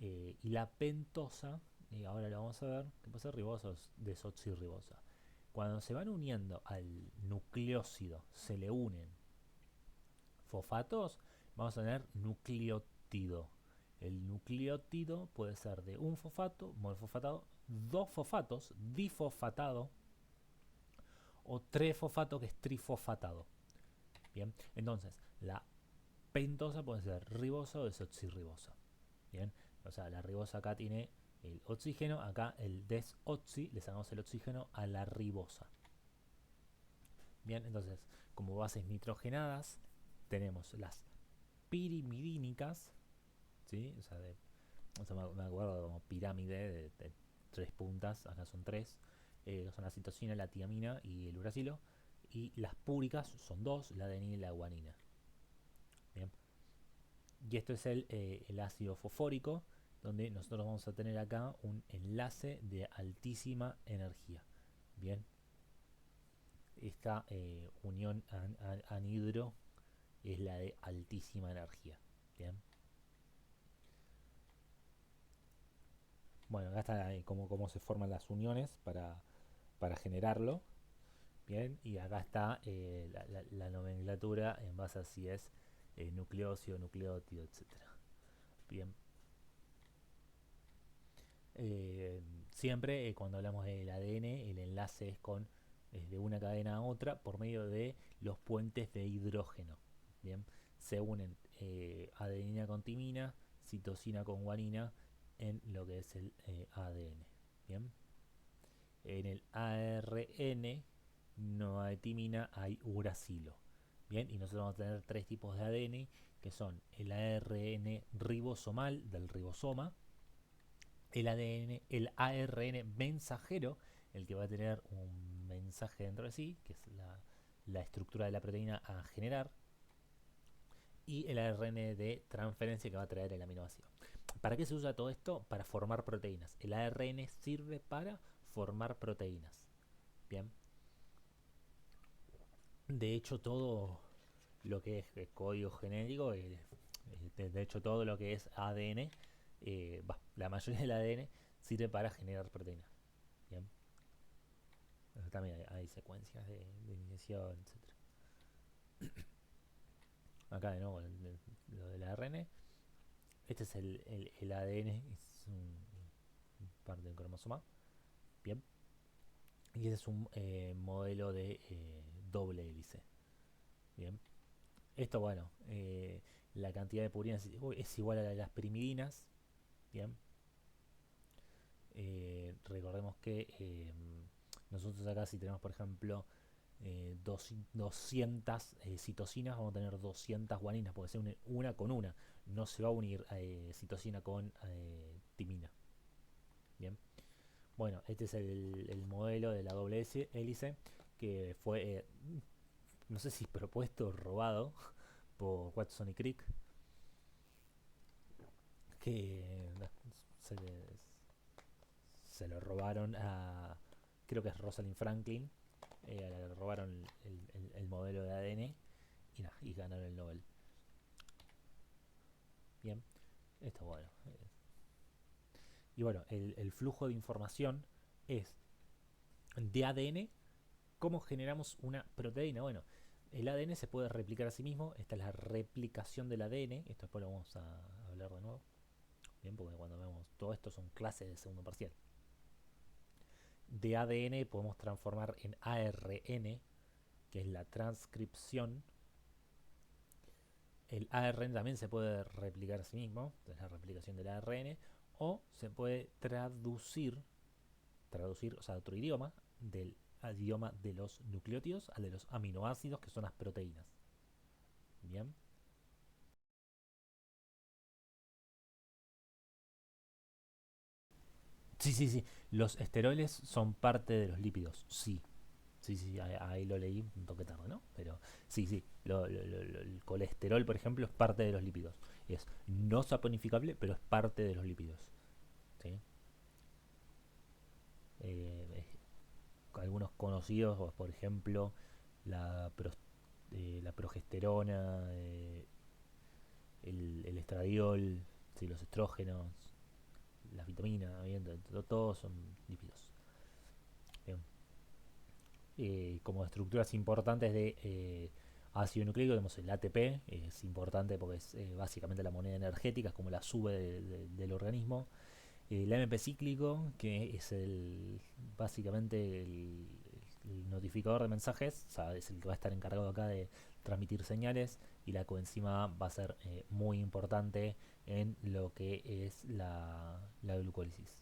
Y la pentosa, ahora lo vamos a ver, que puede ser ribosa o desoxirribosa. Cuando se van uniendo al nucleócido, se le unen fosfatos, vamos a tener nucleótido. El nucleótido puede ser de un fosfato, monofosfatado, dos fosfatos, difosfatado, o tres fosfatos, que es trifosfatado. Bien, entonces la pentosa puede ser ribosa o desoxirribosa. Bien, o sea, la ribosa acá tiene el oxígeno, acá el desoxi, le sacamos el oxígeno a la ribosa. Bien, entonces, como bases nitrogenadas, tenemos las pirimidínicas, ¿sí? O sea, me acuerdo como pirámide de tres puntas, acá son tres, son la citosina, la tiamina y el uracilo, y las púricas son dos, la adenina y la guanina. Bien. Y esto es el ácido fosfórico, donde nosotros vamos a tener acá un enlace de altísima energía. Bien, esta unión anhidro es la de altísima energía. Bien, bueno, acá está cómo se forman las uniones para generarlo. Bien, y acá está la nomenclatura en base a si es nucleócido, nucleótido, etcétera. Bien, Eh, siempre cuando hablamos del ADN, el enlace es de una cadena a otra por medio de los puentes de hidrógeno. Bien, se unen adenina con timina, citosina con guanina en lo que es el ADN. Bien, en el ARN no hay timina, hay uracilo. Bien, y nosotros vamos a tener tres tipos de ADN, que son el ARN ribosomal del ribosoma, el ADN, el ARN mensajero, el que va a tener un mensaje dentro de sí, que es la estructura de la proteína a generar, y el ARN de transferencia, que va a traer el aminoácido. ¿Para qué se usa todo esto? Para formar proteínas. El ARN sirve para formar proteínas. Bien. De hecho, todo lo que es código genético, de hecho, todo lo que es ADN, la mayoría del ADN sirve para generar proteínas. Bien. También hay secuencias de iniciación, etcétera. Acá de nuevo lo del ARN. Este es el ADN, es parte del cromosoma. Bien. Y este es un modelo de doble hélice. Bien. Esto, bueno, la cantidad de purinas es igual a la de las pirimidinas. Bien. Recordemos que nosotros acá, si tenemos, por ejemplo, 200 citosinas, vamos a tener 200 guaninas, porque ser una con una. No se va a unir citosina con timina. Bien. Bueno, este es el modelo de la doble hélice que fue, no sé si propuesto o robado por Watson y Crick, que se, se lo robaron a, creo que es Rosalind Franklin, a la que le robaron el modelo de ADN y ganaron el Nobel. Bien, esto bueno. Y bueno, el flujo de información es de ADN, cómo generamos una proteína. Bueno, el ADN se puede replicar a sí mismo, esta es la replicación del ADN, esto después lo vamos a hablar de nuevo. Bien, porque cuando vemos todo esto son clases de segundo parcial. De ADN podemos transformar en ARN, que es la transcripción. El ARN también se puede replicar a sí mismo, es la replicación del ARN, o se puede traducir, o sea, a otro idioma, al idioma de los nucleótidos al de los aminoácidos, que son las proteínas. Bien. Sí, sí, sí. Los esteroles son parte de los lípidos, sí. Sí, sí, ahí lo leí un toque tarde, ¿no? Pero sí, sí, el colesterol, por ejemplo, es parte de los lípidos. Es no saponificable, pero es parte de los lípidos. ¿Sí? Eh, algunos conocidos, por ejemplo, la, la progesterona, el estradiol, sí, los estrógenos, las vitaminas, bien, todos son lípidos. Bien. Como estructuras importantes de ácido nucleico tenemos el ATP, es importante porque es básicamente la moneda energética, es como la sube del organismo. El AMP cíclico, que es básicamente el notificador de mensajes, o sea, es el que va a estar encargado acá de transmitir señales, y la coenzima va a ser muy importante en lo que es la glucólisis.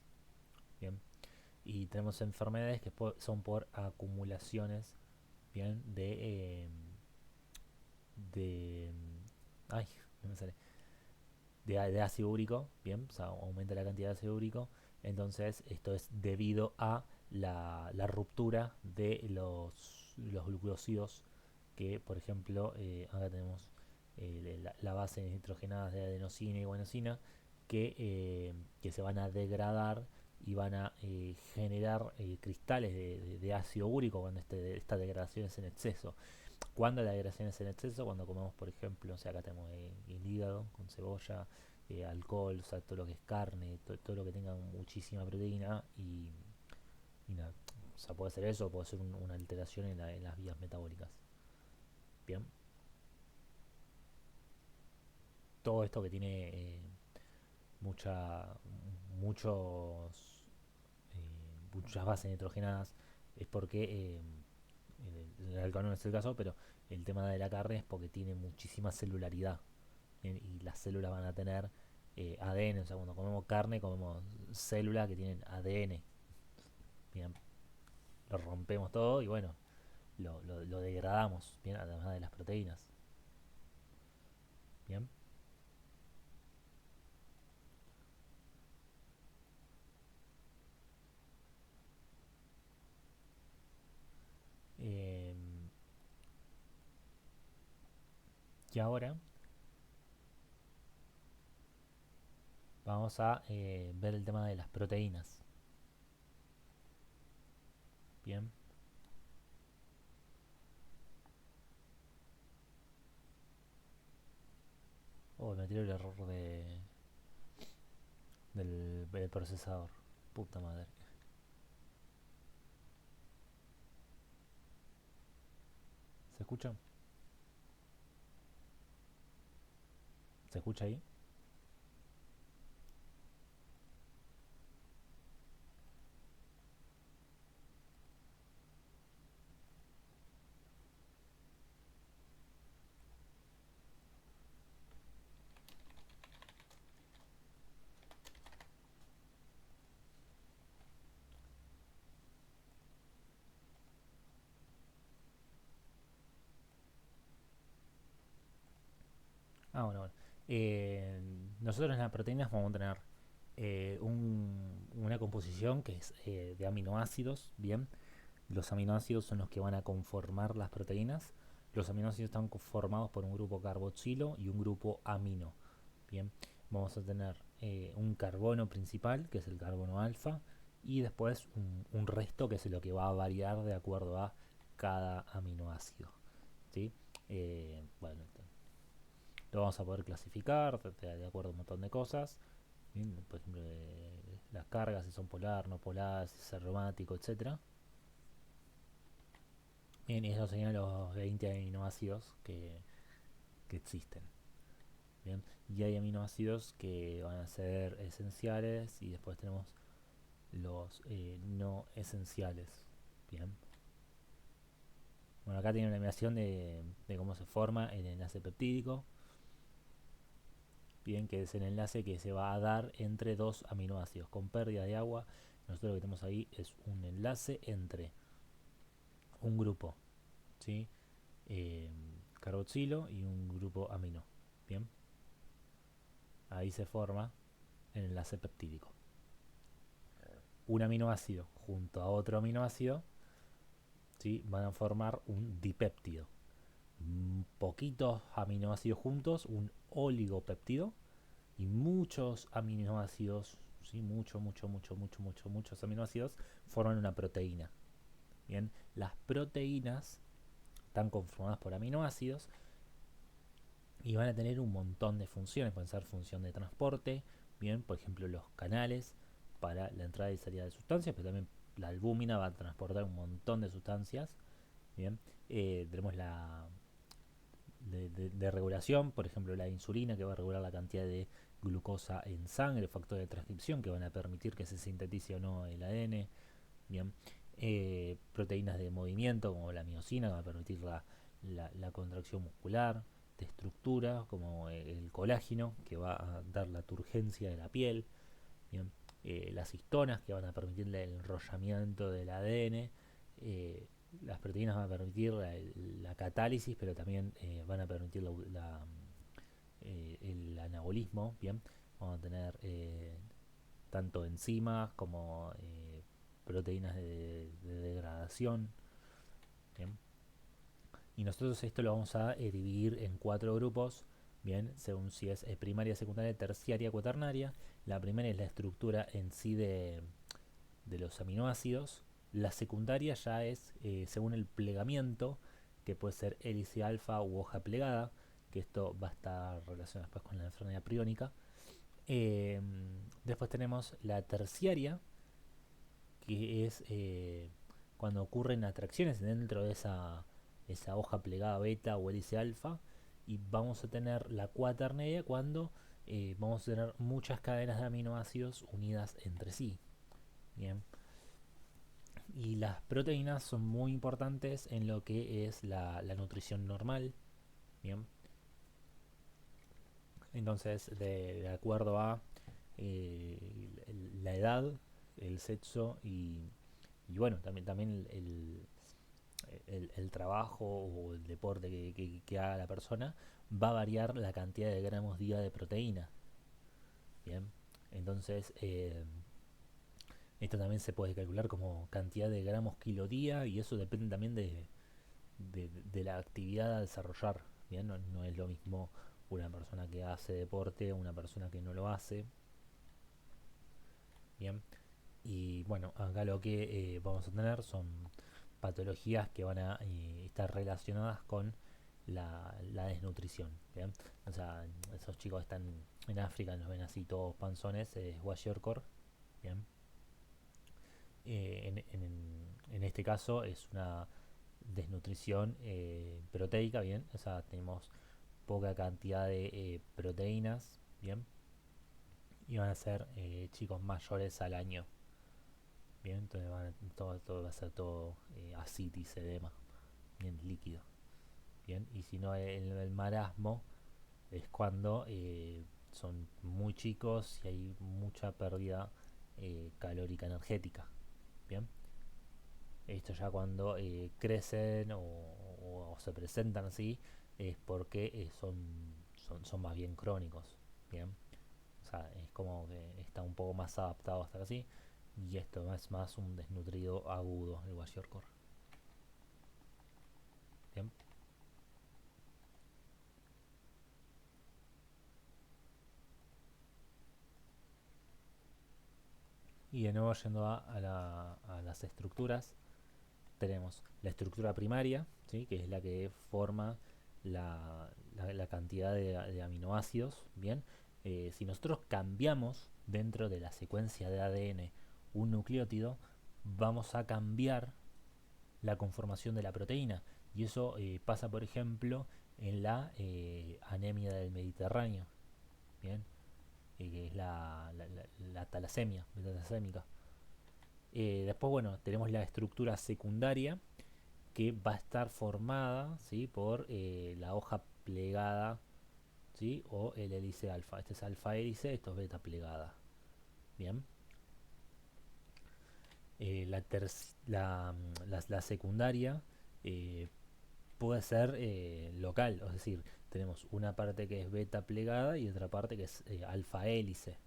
Bien. Y tenemos enfermedades que son por acumulaciones, bien, de ay, no me sale, de ácido úrico, bien, o sea, aumenta la cantidad de ácido úrico. Entonces esto es debido a la ruptura de los glucósidos, que por ejemplo acá tenemos la base de nitrogenadas de adenosina y guanosina, que se van a degradar y van a generar cristales de ácido úrico cuando esta degradación es en exceso. Cuando la degradación es en exceso, cuando comemos, por ejemplo, o sea, acá tenemos el hígado con cebolla, alcohol, o sea, todo lo que es carne, todo lo que tenga muchísima proteína y nada. O sea, puede ser eso, puede ser una alteración en las vías metabólicas. Bien, todo esto que tiene mucha, muchos, muchas bases nitrogenadas es porque el alcohol no es el caso, pero el tema de la carne es porque tiene muchísima celularidad. Bien, y las células van a tener ADN, o sea, cuando comemos carne comemos células que tienen ADN. Bien, lo rompemos todo y bueno, lo degradamos, bien, además de las proteínas. Bien. Eh, y ahora vamos a ver el tema de las proteínas. Bien. Oh, me tiró el error del procesador. Puta madre. ¿Se escucha? ¿Se escucha ahí? Ah, bueno, bueno. Eh, Nosotros en las proteínas vamos a tener una composición que es de aminoácidos, bien. Los aminoácidos son los que van a conformar las proteínas. Los aminoácidos están conformados por un grupo carboxilo y un grupo amino. Bien, vamos a tener un carbono principal, que es el carbono alfa, y después un resto, que es lo que va a variar de acuerdo a cada aminoácido. ¿Sí? Bueno, lo vamos a poder clasificar de acuerdo a un montón de cosas. Bien, por ejemplo, las cargas, si son polar, no polar, si es aromático, etcétera. Bien, y esos serían los 20 aminoácidos que existen. Bien, y hay aminoácidos que van a ser esenciales y después tenemos los no esenciales. Bien, bueno, acá tiene una animación de cómo se forma el enlace peptídico. Bien, que es el enlace que se va a dar entre dos aminoácidos con pérdida de agua. Nosotros lo que tenemos ahí es un enlace entre un grupo, ¿sí? Eh, carboxilo y un grupo amino. Bien, ahí se forma el enlace peptídico. Un aminoácido junto a otro aminoácido ¿sí? Van a formar un dipéptido. Poquitos aminoácidos juntos, un oligopéptido, y muchos aminoácidos, ¿sí? Muchos aminoácidos forman una proteína. Bien, las proteínas están conformadas por aminoácidos y van a tener un montón de funciones. Pueden ser función de transporte, bien, por ejemplo los canales para la entrada y salida de sustancias, pero también la albúmina va a transportar un montón de sustancias. Bien, tenemos la de regulación, por ejemplo la insulina que va a regular la cantidad de glucosa en sangre, factores de transcripción que van a permitir que se sintetice o no el ADN. Bien, proteínas de movimiento como la miocina que va a permitir la contracción muscular, de estructura como el colágeno que va a dar la turgencia de la piel. Bien, las histonas que van a permitir el enrollamiento del ADN. Las proteínas van a permitir la catálisis, pero también van a permitir el anabolismo. Bien, vamos a tener tanto enzimas como proteínas de degradación. Bien. Y nosotros esto lo vamos a dividir en cuatro grupos, bien, según si es primaria, secundaria, terciaria, cuaternaria. La primera es la estructura en sí de los aminoácidos. La secundaria ya es según el plegamiento, que puede ser hélice alfa u hoja plegada, que esto va a estar relacionado después con la enfermedad priónica. Eh, Después tenemos la terciaria, que es cuando ocurren atracciones dentro de esa hoja plegada beta o hélice alfa. Y vamos a tener la cuaternaria cuando vamos a tener muchas cadenas de aminoácidos unidas entre sí. Bien. Y las proteínas son muy importantes en lo que es la nutrición normal. Bien. Entonces, de acuerdo a la edad, el sexo y bueno, también el trabajo o el deporte que haga la persona, va a variar la cantidad de gramos día de proteína. Bien, entonces esto también se puede calcular como cantidad de gramos kilo día y eso depende también de la actividad a desarrollar. Bien, no es lo mismo una persona que hace deporte o una persona que no lo hace. Bien, y bueno, acá lo que vamos a tener son patologías que van a estar relacionadas con la desnutrición. ¿Bien? O sea, esos chicos están en África, los ven así todos panzones, es Kwashiorkor. Bien. En este caso es una desnutrición proteica, bien. O sea, tenemos poca cantidad de proteínas, bien. Y van a ser chicos mayores al año. Bien, entonces todo va a ser todo asitis, edema, bien líquido. Bien, y si no, el marasmo es cuando son muy chicos y hay mucha pérdida calórica energética. Bien, esto ya cuando crecen o se presentan así es porque son más bien crónicos. Bien, o sea, es como que está un poco más adaptado a estar así. Y esto es más un desnutrido agudo, el Kwashiorkor. Bien. Y de nuevo yendo a las estructuras, tenemos la estructura primaria, ¿sí? Que es la que forma la cantidad de aminoácidos. Bien, si nosotros cambiamos dentro de la secuencia de ADN un nucleótido, vamos a cambiar la conformación de la proteína. Y eso pasa, por ejemplo, en la anemia del Mediterráneo. Bien, que es la talasemia, metatasémica. Después, bueno, tenemos la estructura secundaria que va a estar formada, ¿sí? Por la hoja plegada, ¿sí? O el hélice alfa. Este es alfa hélice, esto es beta plegada. Bien. La secundaria eh, puede ser local, es decir, tenemos una parte que es beta plegada y otra parte que es alfa hélice.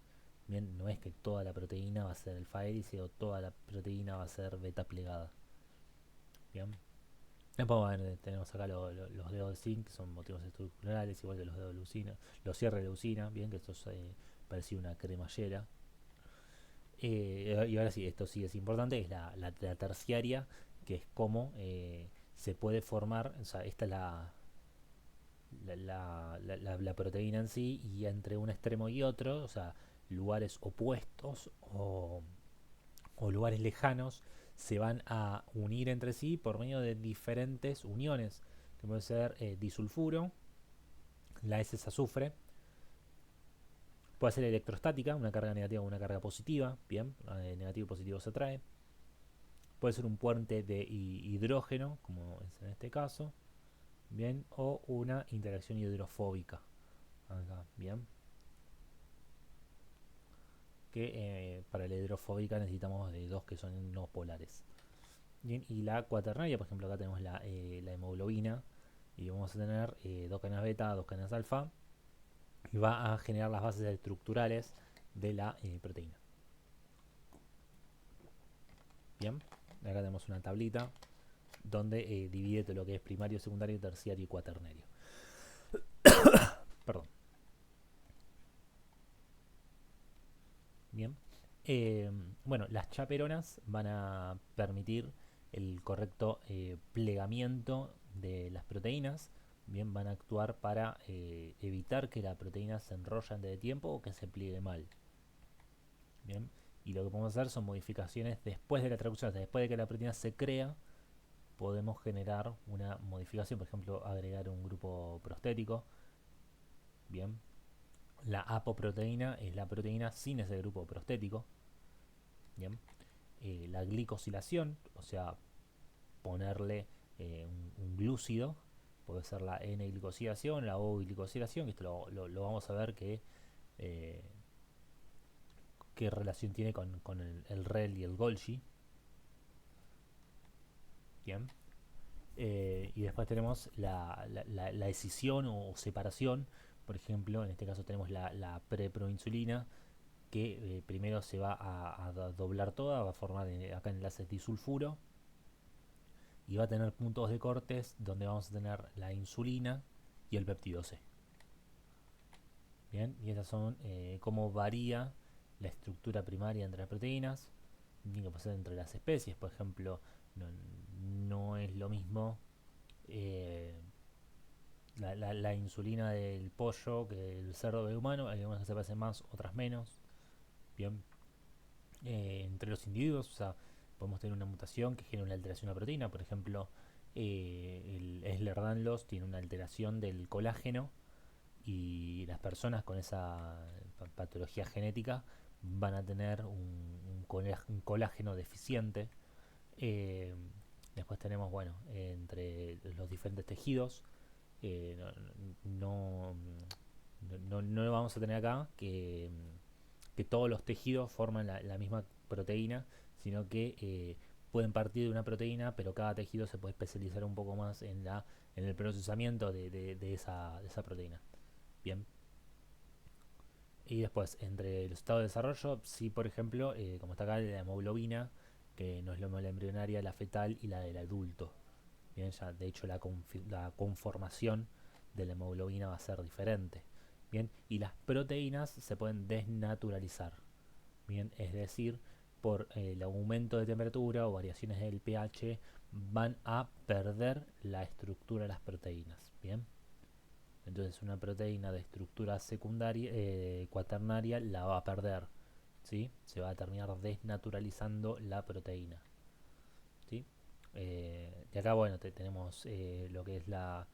Bien, no es que toda la proteína va a ser alfa hélice o toda la proteína va a ser beta plegada. Bien. Después bueno, tenemos acá los dedos de zinc, que son motivos estructurales, igual que los dedos de leucina, los cierres de leucina, bien, que esto es parecido a una cremallera. Y ahora sí, esto sí es importante, es la terciaria, que es cómo se puede formar, o sea, esta es la proteína en sí, y entre un extremo y otro, o sea, lugares opuestos o lugares lejanos, se van a unir entre sí por medio de diferentes uniones, que puede ser disulfuro, la S es azufre, puede ser electrostática, una carga negativa o una carga positiva, bien, negativo y positivo se atrae, puede ser un puente de hidrógeno, como es en este caso, bien, o una interacción hidrofóbica, acá, bien, que para la hidrofóbica necesitamos de dos que son no polares. Bien, y la cuaternaria, por ejemplo, acá tenemos la hemoglobina, y vamos a tener dos cadenas beta, dos cadenas alfa, y va a generar las bases estructurales de la proteína. Bien, acá tenemos una tablita donde divide todo lo que es primario, secundario, terciario y cuaternario. Perdón. Bien. Eh, bueno, las chaperonas van a permitir el correcto plegamiento de las proteínas. Bien, van a actuar para evitar que la proteína se enrolle antes de tiempo o que se pliegue mal. Bien, y lo que podemos hacer son modificaciones después de la traducción, o sea, después de que la proteína se crea, podemos generar una modificación, por ejemplo, agregar un grupo prostético. Bien, la apoproteína es la proteína sin ese grupo prostético. Bien, la glicosilación, o sea, ponerle un glúcido, puede ser la N-glicosilación, la O-glicosilación, que esto lo vamos a ver que eh, qué relación tiene con el REL y el Golgi. Bien. Y después tenemos la escisión o separación. Por ejemplo, en este caso tenemos la preproinsulina, que primero se va a doblar toda, va a formar acá enlaces disulfuro y va a tener puntos de cortes donde vamos a tener la insulina y el péptido C. Bien, y esas son cómo varía la estructura primaria entre las proteínas, tiene que pasar entre las especies, por ejemplo, no, no es lo mismo eh, la insulina del pollo que el cerdo del humano, hay algunas que se parecen más, otras menos. Bien, entre los individuos, o sea, podemos tener una mutación que genera una alteración de la proteína, por ejemplo, el Ehlers-Danlos tiene una alteración del colágeno y las personas con esa patología genética van a tener un colágeno deficiente. Eh, Después tenemos, bueno, entre los diferentes tejidos, eh, no, no vamos a tener acá que todos los tejidos forman la misma proteína, sino que pueden partir de una proteína, pero cada tejido se puede especializar un poco más en el procesamiento de esa proteína. Bien. Y después, entre los estados de desarrollo, sí, por ejemplo, como está acá la hemoglobina, que no es lo mismo la embrionaria, la fetal y la del adulto. Bien, ya de hecho la conformación de la hemoglobina va a ser diferente. Bien, y las proteínas se pueden desnaturalizar. Bien, es decir, por el aumento de temperatura o variaciones del pH van a perder la estructura de las proteínas. Bien, entonces una proteína de estructura secundaria, cuaternaria, la va a perder. ¿Sí? Se va a terminar desnaturalizando la proteína. ¿Sí? Y acá, bueno, tenemos lo que es la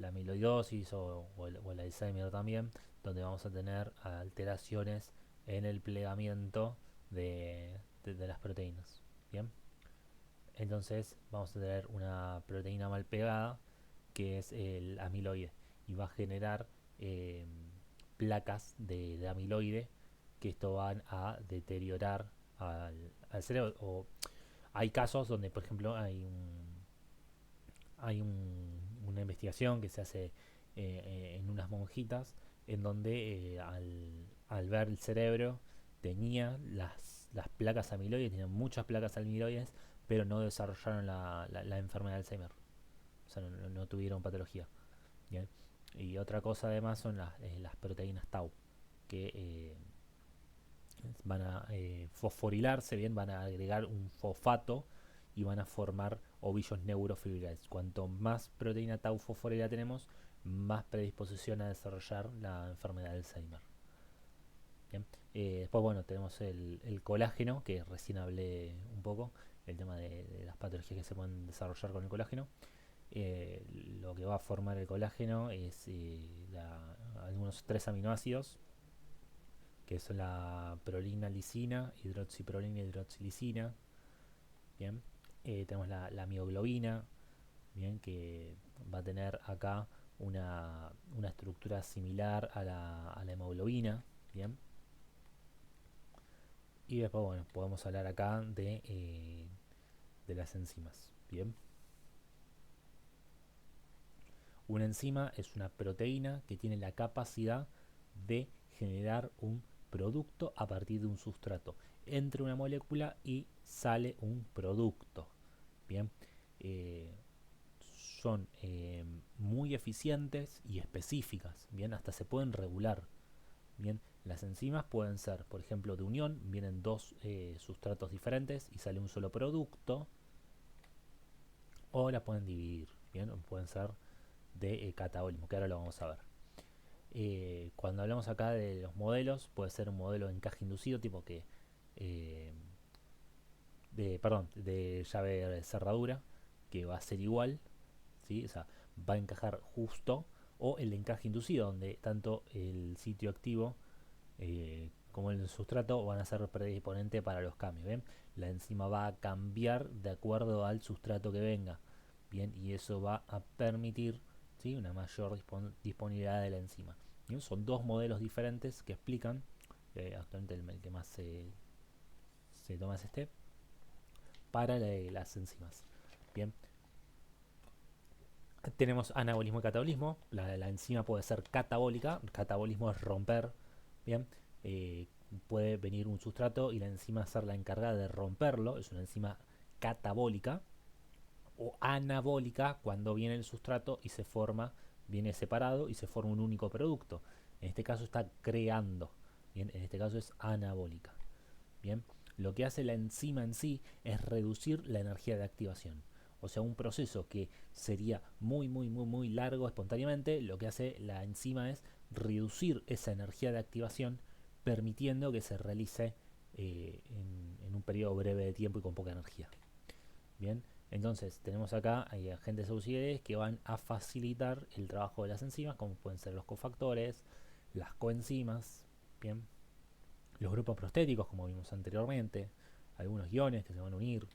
amiloidosis o el Alzheimer también, donde vamos a tener alteraciones en el plegamiento de las proteínas. Bien, entonces vamos a tener una proteína mal pegada que es el amiloide y va a generar eh, placas de amiloide que esto van a deteriorar al cerebro. O hay casos donde, por ejemplo, una investigación que se hace en unas monjitas en donde al ver el cerebro tenía las placas amiloides, tienen muchas placas amiloides, pero no desarrollaron la enfermedad de Alzheimer. O sea, no tuvieron patología. ¿Bien? Y otra cosa además son las proteínas tau, que van a fosforilarse, bien, van a agregar un fosfato y van a formar ovillos neurofibrilares. Cuanto más proteína tau fosforilada tenemos, más predisposición a desarrollar la enfermedad de Alzheimer. Bien. Después, bueno, tenemos el colágeno, que recién hablé un poco, el tema de las patologías que se pueden desarrollar con el colágeno. Lo que va a formar el colágeno es algunos 3 aminoácidos, que son la prolina, lisina, hidroxiprolina, hidroxilisina. Bien. Tenemos la mioglobina, bien, que va a tener acá una estructura similar a la hemoglobina. Bien. Y después, bueno, podemos hablar acá de las enzimas. Bien. Una enzima es una proteína que tiene la capacidad de generar un producto a partir de un sustrato. Entra una molécula y sale un producto. Bien. Eh, Son muy eficientes y específicas. Bien. Hasta se pueden regular. Bien. Las enzimas pueden ser, por ejemplo, de unión. Vienen dos sustratos diferentes y sale un solo producto. O la pueden dividir. Bien. O pueden ser de catabolismo, que ahora lo vamos a ver. Cuando hablamos acá de los modelos, puede ser un modelo de encaje inducido, tipo que eh, de llave cerradura, que va a ser igual, ¿sí? O sea, va a encajar justo, o el de encaje inducido, donde tanto el sitio activo como el sustrato van a ser predisponentes para los cambios. ¿Ven? La enzima va a cambiar de acuerdo al sustrato que venga. Bien, y eso va a permitir, ¿sí?, una mayor disponibilidad de la enzima. ¿Bien? Son dos modelos diferentes que explican, actualmente el que más se toma es este, para las enzimas. Bien, tenemos anabolismo y catabolismo. La enzima puede ser catabólica, catabolismo es romper. Bien, eh, puede venir un sustrato y la enzima ser la encargada de romperlo, es una enzima catabólica. O anabólica, cuando viene el sustrato y se forma, viene separado y se forma un único producto. En este caso está creando. Bien, en este caso es anabólica. Bien, lo que hace la enzima en sí es reducir la energía de activación. O sea, un proceso que sería muy largo espontáneamente, lo que hace la enzima es reducir esa energía de activación, permitiendo que se realice en un periodo breve de tiempo y con poca energía. Bien, entonces tenemos acá hay agentes auxiliares que van a facilitar el trabajo de las enzimas, como pueden ser los cofactores, las coenzimas, bien, los grupos prostéticos, como vimos anteriormente, algunos iones que se van a unir.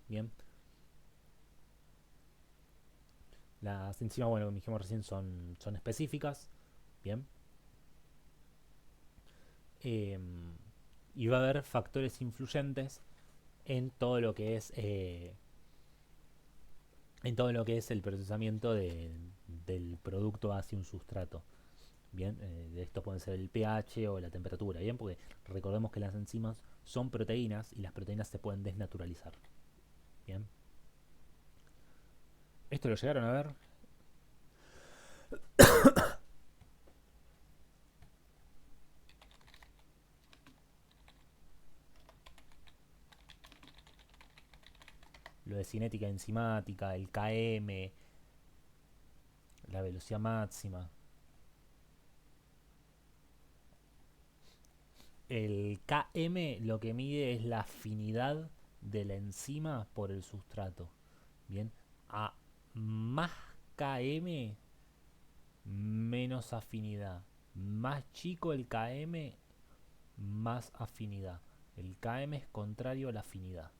Bien, las enzimas, bueno, como dijimos recién, son específicas. Bien, eh, y va a haber factores influyentes en todo lo que es el procesamiento del producto hacia un sustrato. Bien, de esto pueden ser el pH o la temperatura. Bien, porque recordemos que las enzimas son proteínas y las proteínas se pueden desnaturalizar. Bien, esto lo llegaron a ver. Lo de cinética enzimática, el km, la velocidad máxima. El km lo que mide es la afinidad de la enzima por el sustrato. Bien, a más km, menos afinidad. Más chico el km, más afinidad. El km es contrario a la afinidad.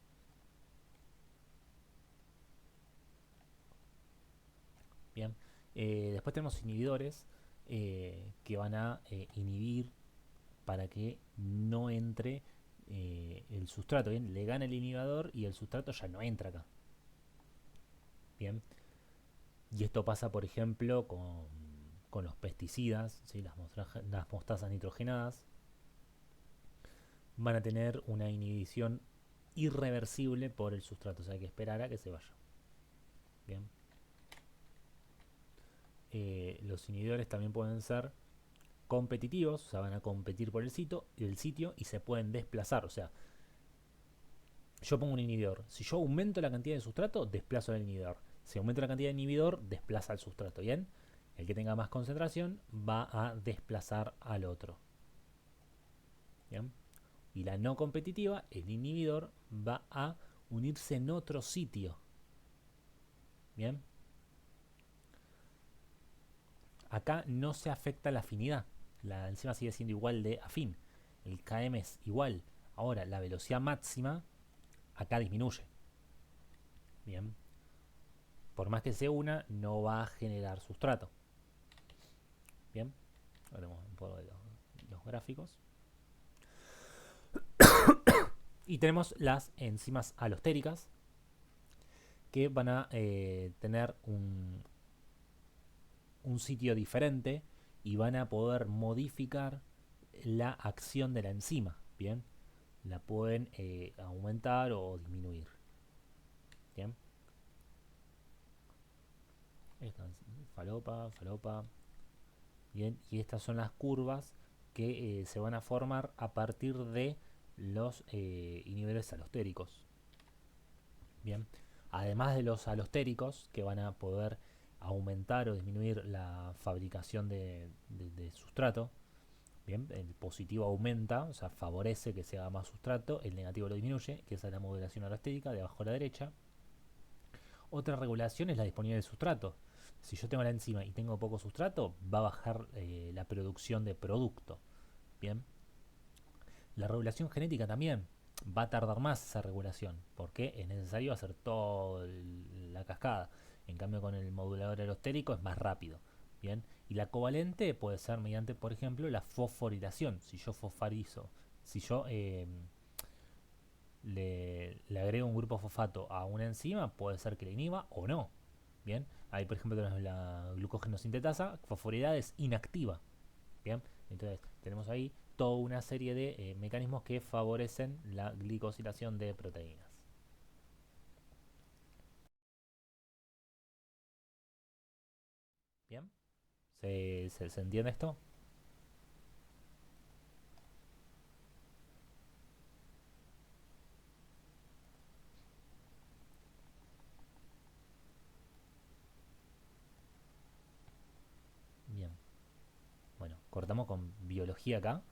Bien, después tenemos inhibidores que van a inhibir para que no entre el sustrato. Bien, le gana el inhibidor y el sustrato ya no entra acá. Bien, y esto pasa, por ejemplo, con los pesticidas, ¿sí? Las mostazas nitrogenadas. van a tener una inhibición irreversible por el sustrato, o sea, hay que esperar a que se vaya. Bien. Los inhibidores también pueden ser competitivos, o sea, van a competir por el sitio y se pueden desplazar, o sea, yo pongo un inhibidor. Si yo aumento la cantidad de sustrato, desplazo el inhibidor. Si aumento la cantidad de inhibidor, desplaza el sustrato. ¿Bien? El que tenga más concentración va a desplazar al otro. ¿Bien? Y la no competitiva, el inhibidor, va a unirse en otro sitio. ¿Bien? Acá no se afecta la afinidad. La enzima sigue siendo igual de afín. El KM es igual. Ahora, la velocidad máxima acá disminuye. Bien. Por más que se una, no va a generar sustrato. Bien. Veremos un poco de los gráficos. Y tenemos las enzimas alostéricas que van a tener un sitio diferente y van a poder modificar la acción de la enzima. Bien, la pueden aumentar o disminuir. Bien, esta es falopa, falopa. Bien, y estas son las curvas que se van a formar a partir de los inhibidores alostéricos. Bien, además de los alostéricos que van a poder aumentar o disminuir la fabricación de sustrato, bien, el positivo aumenta, o sea, favorece que se haga más sustrato, el negativo lo disminuye, que esa es la modulación alostérica de abajo a la derecha. Otra regulación es la disponibilidad de sustrato. Si yo tengo la enzima y tengo poco sustrato, va a bajar la producción de producto. Bien, la regulación genética también va a tardar más esa regulación, porque es necesario hacer toda la cascada. En cambio, con el modulador alostérico es más rápido. Bien, y la covalente puede ser mediante, por ejemplo, la fosforilación. Si yo fosforizo, si yo le agrego un grupo fosfato a una enzima, puede ser que la inhiba o no. Bien, ahí por ejemplo tenemos la glucógeno sintetasa, fosforilada es inactiva. Bien, entonces tenemos ahí toda una serie de mecanismos que favorecen la glicosilación de proteínas. Bien, ¿se entiende esto? Bien, bueno, cortamos con biología acá.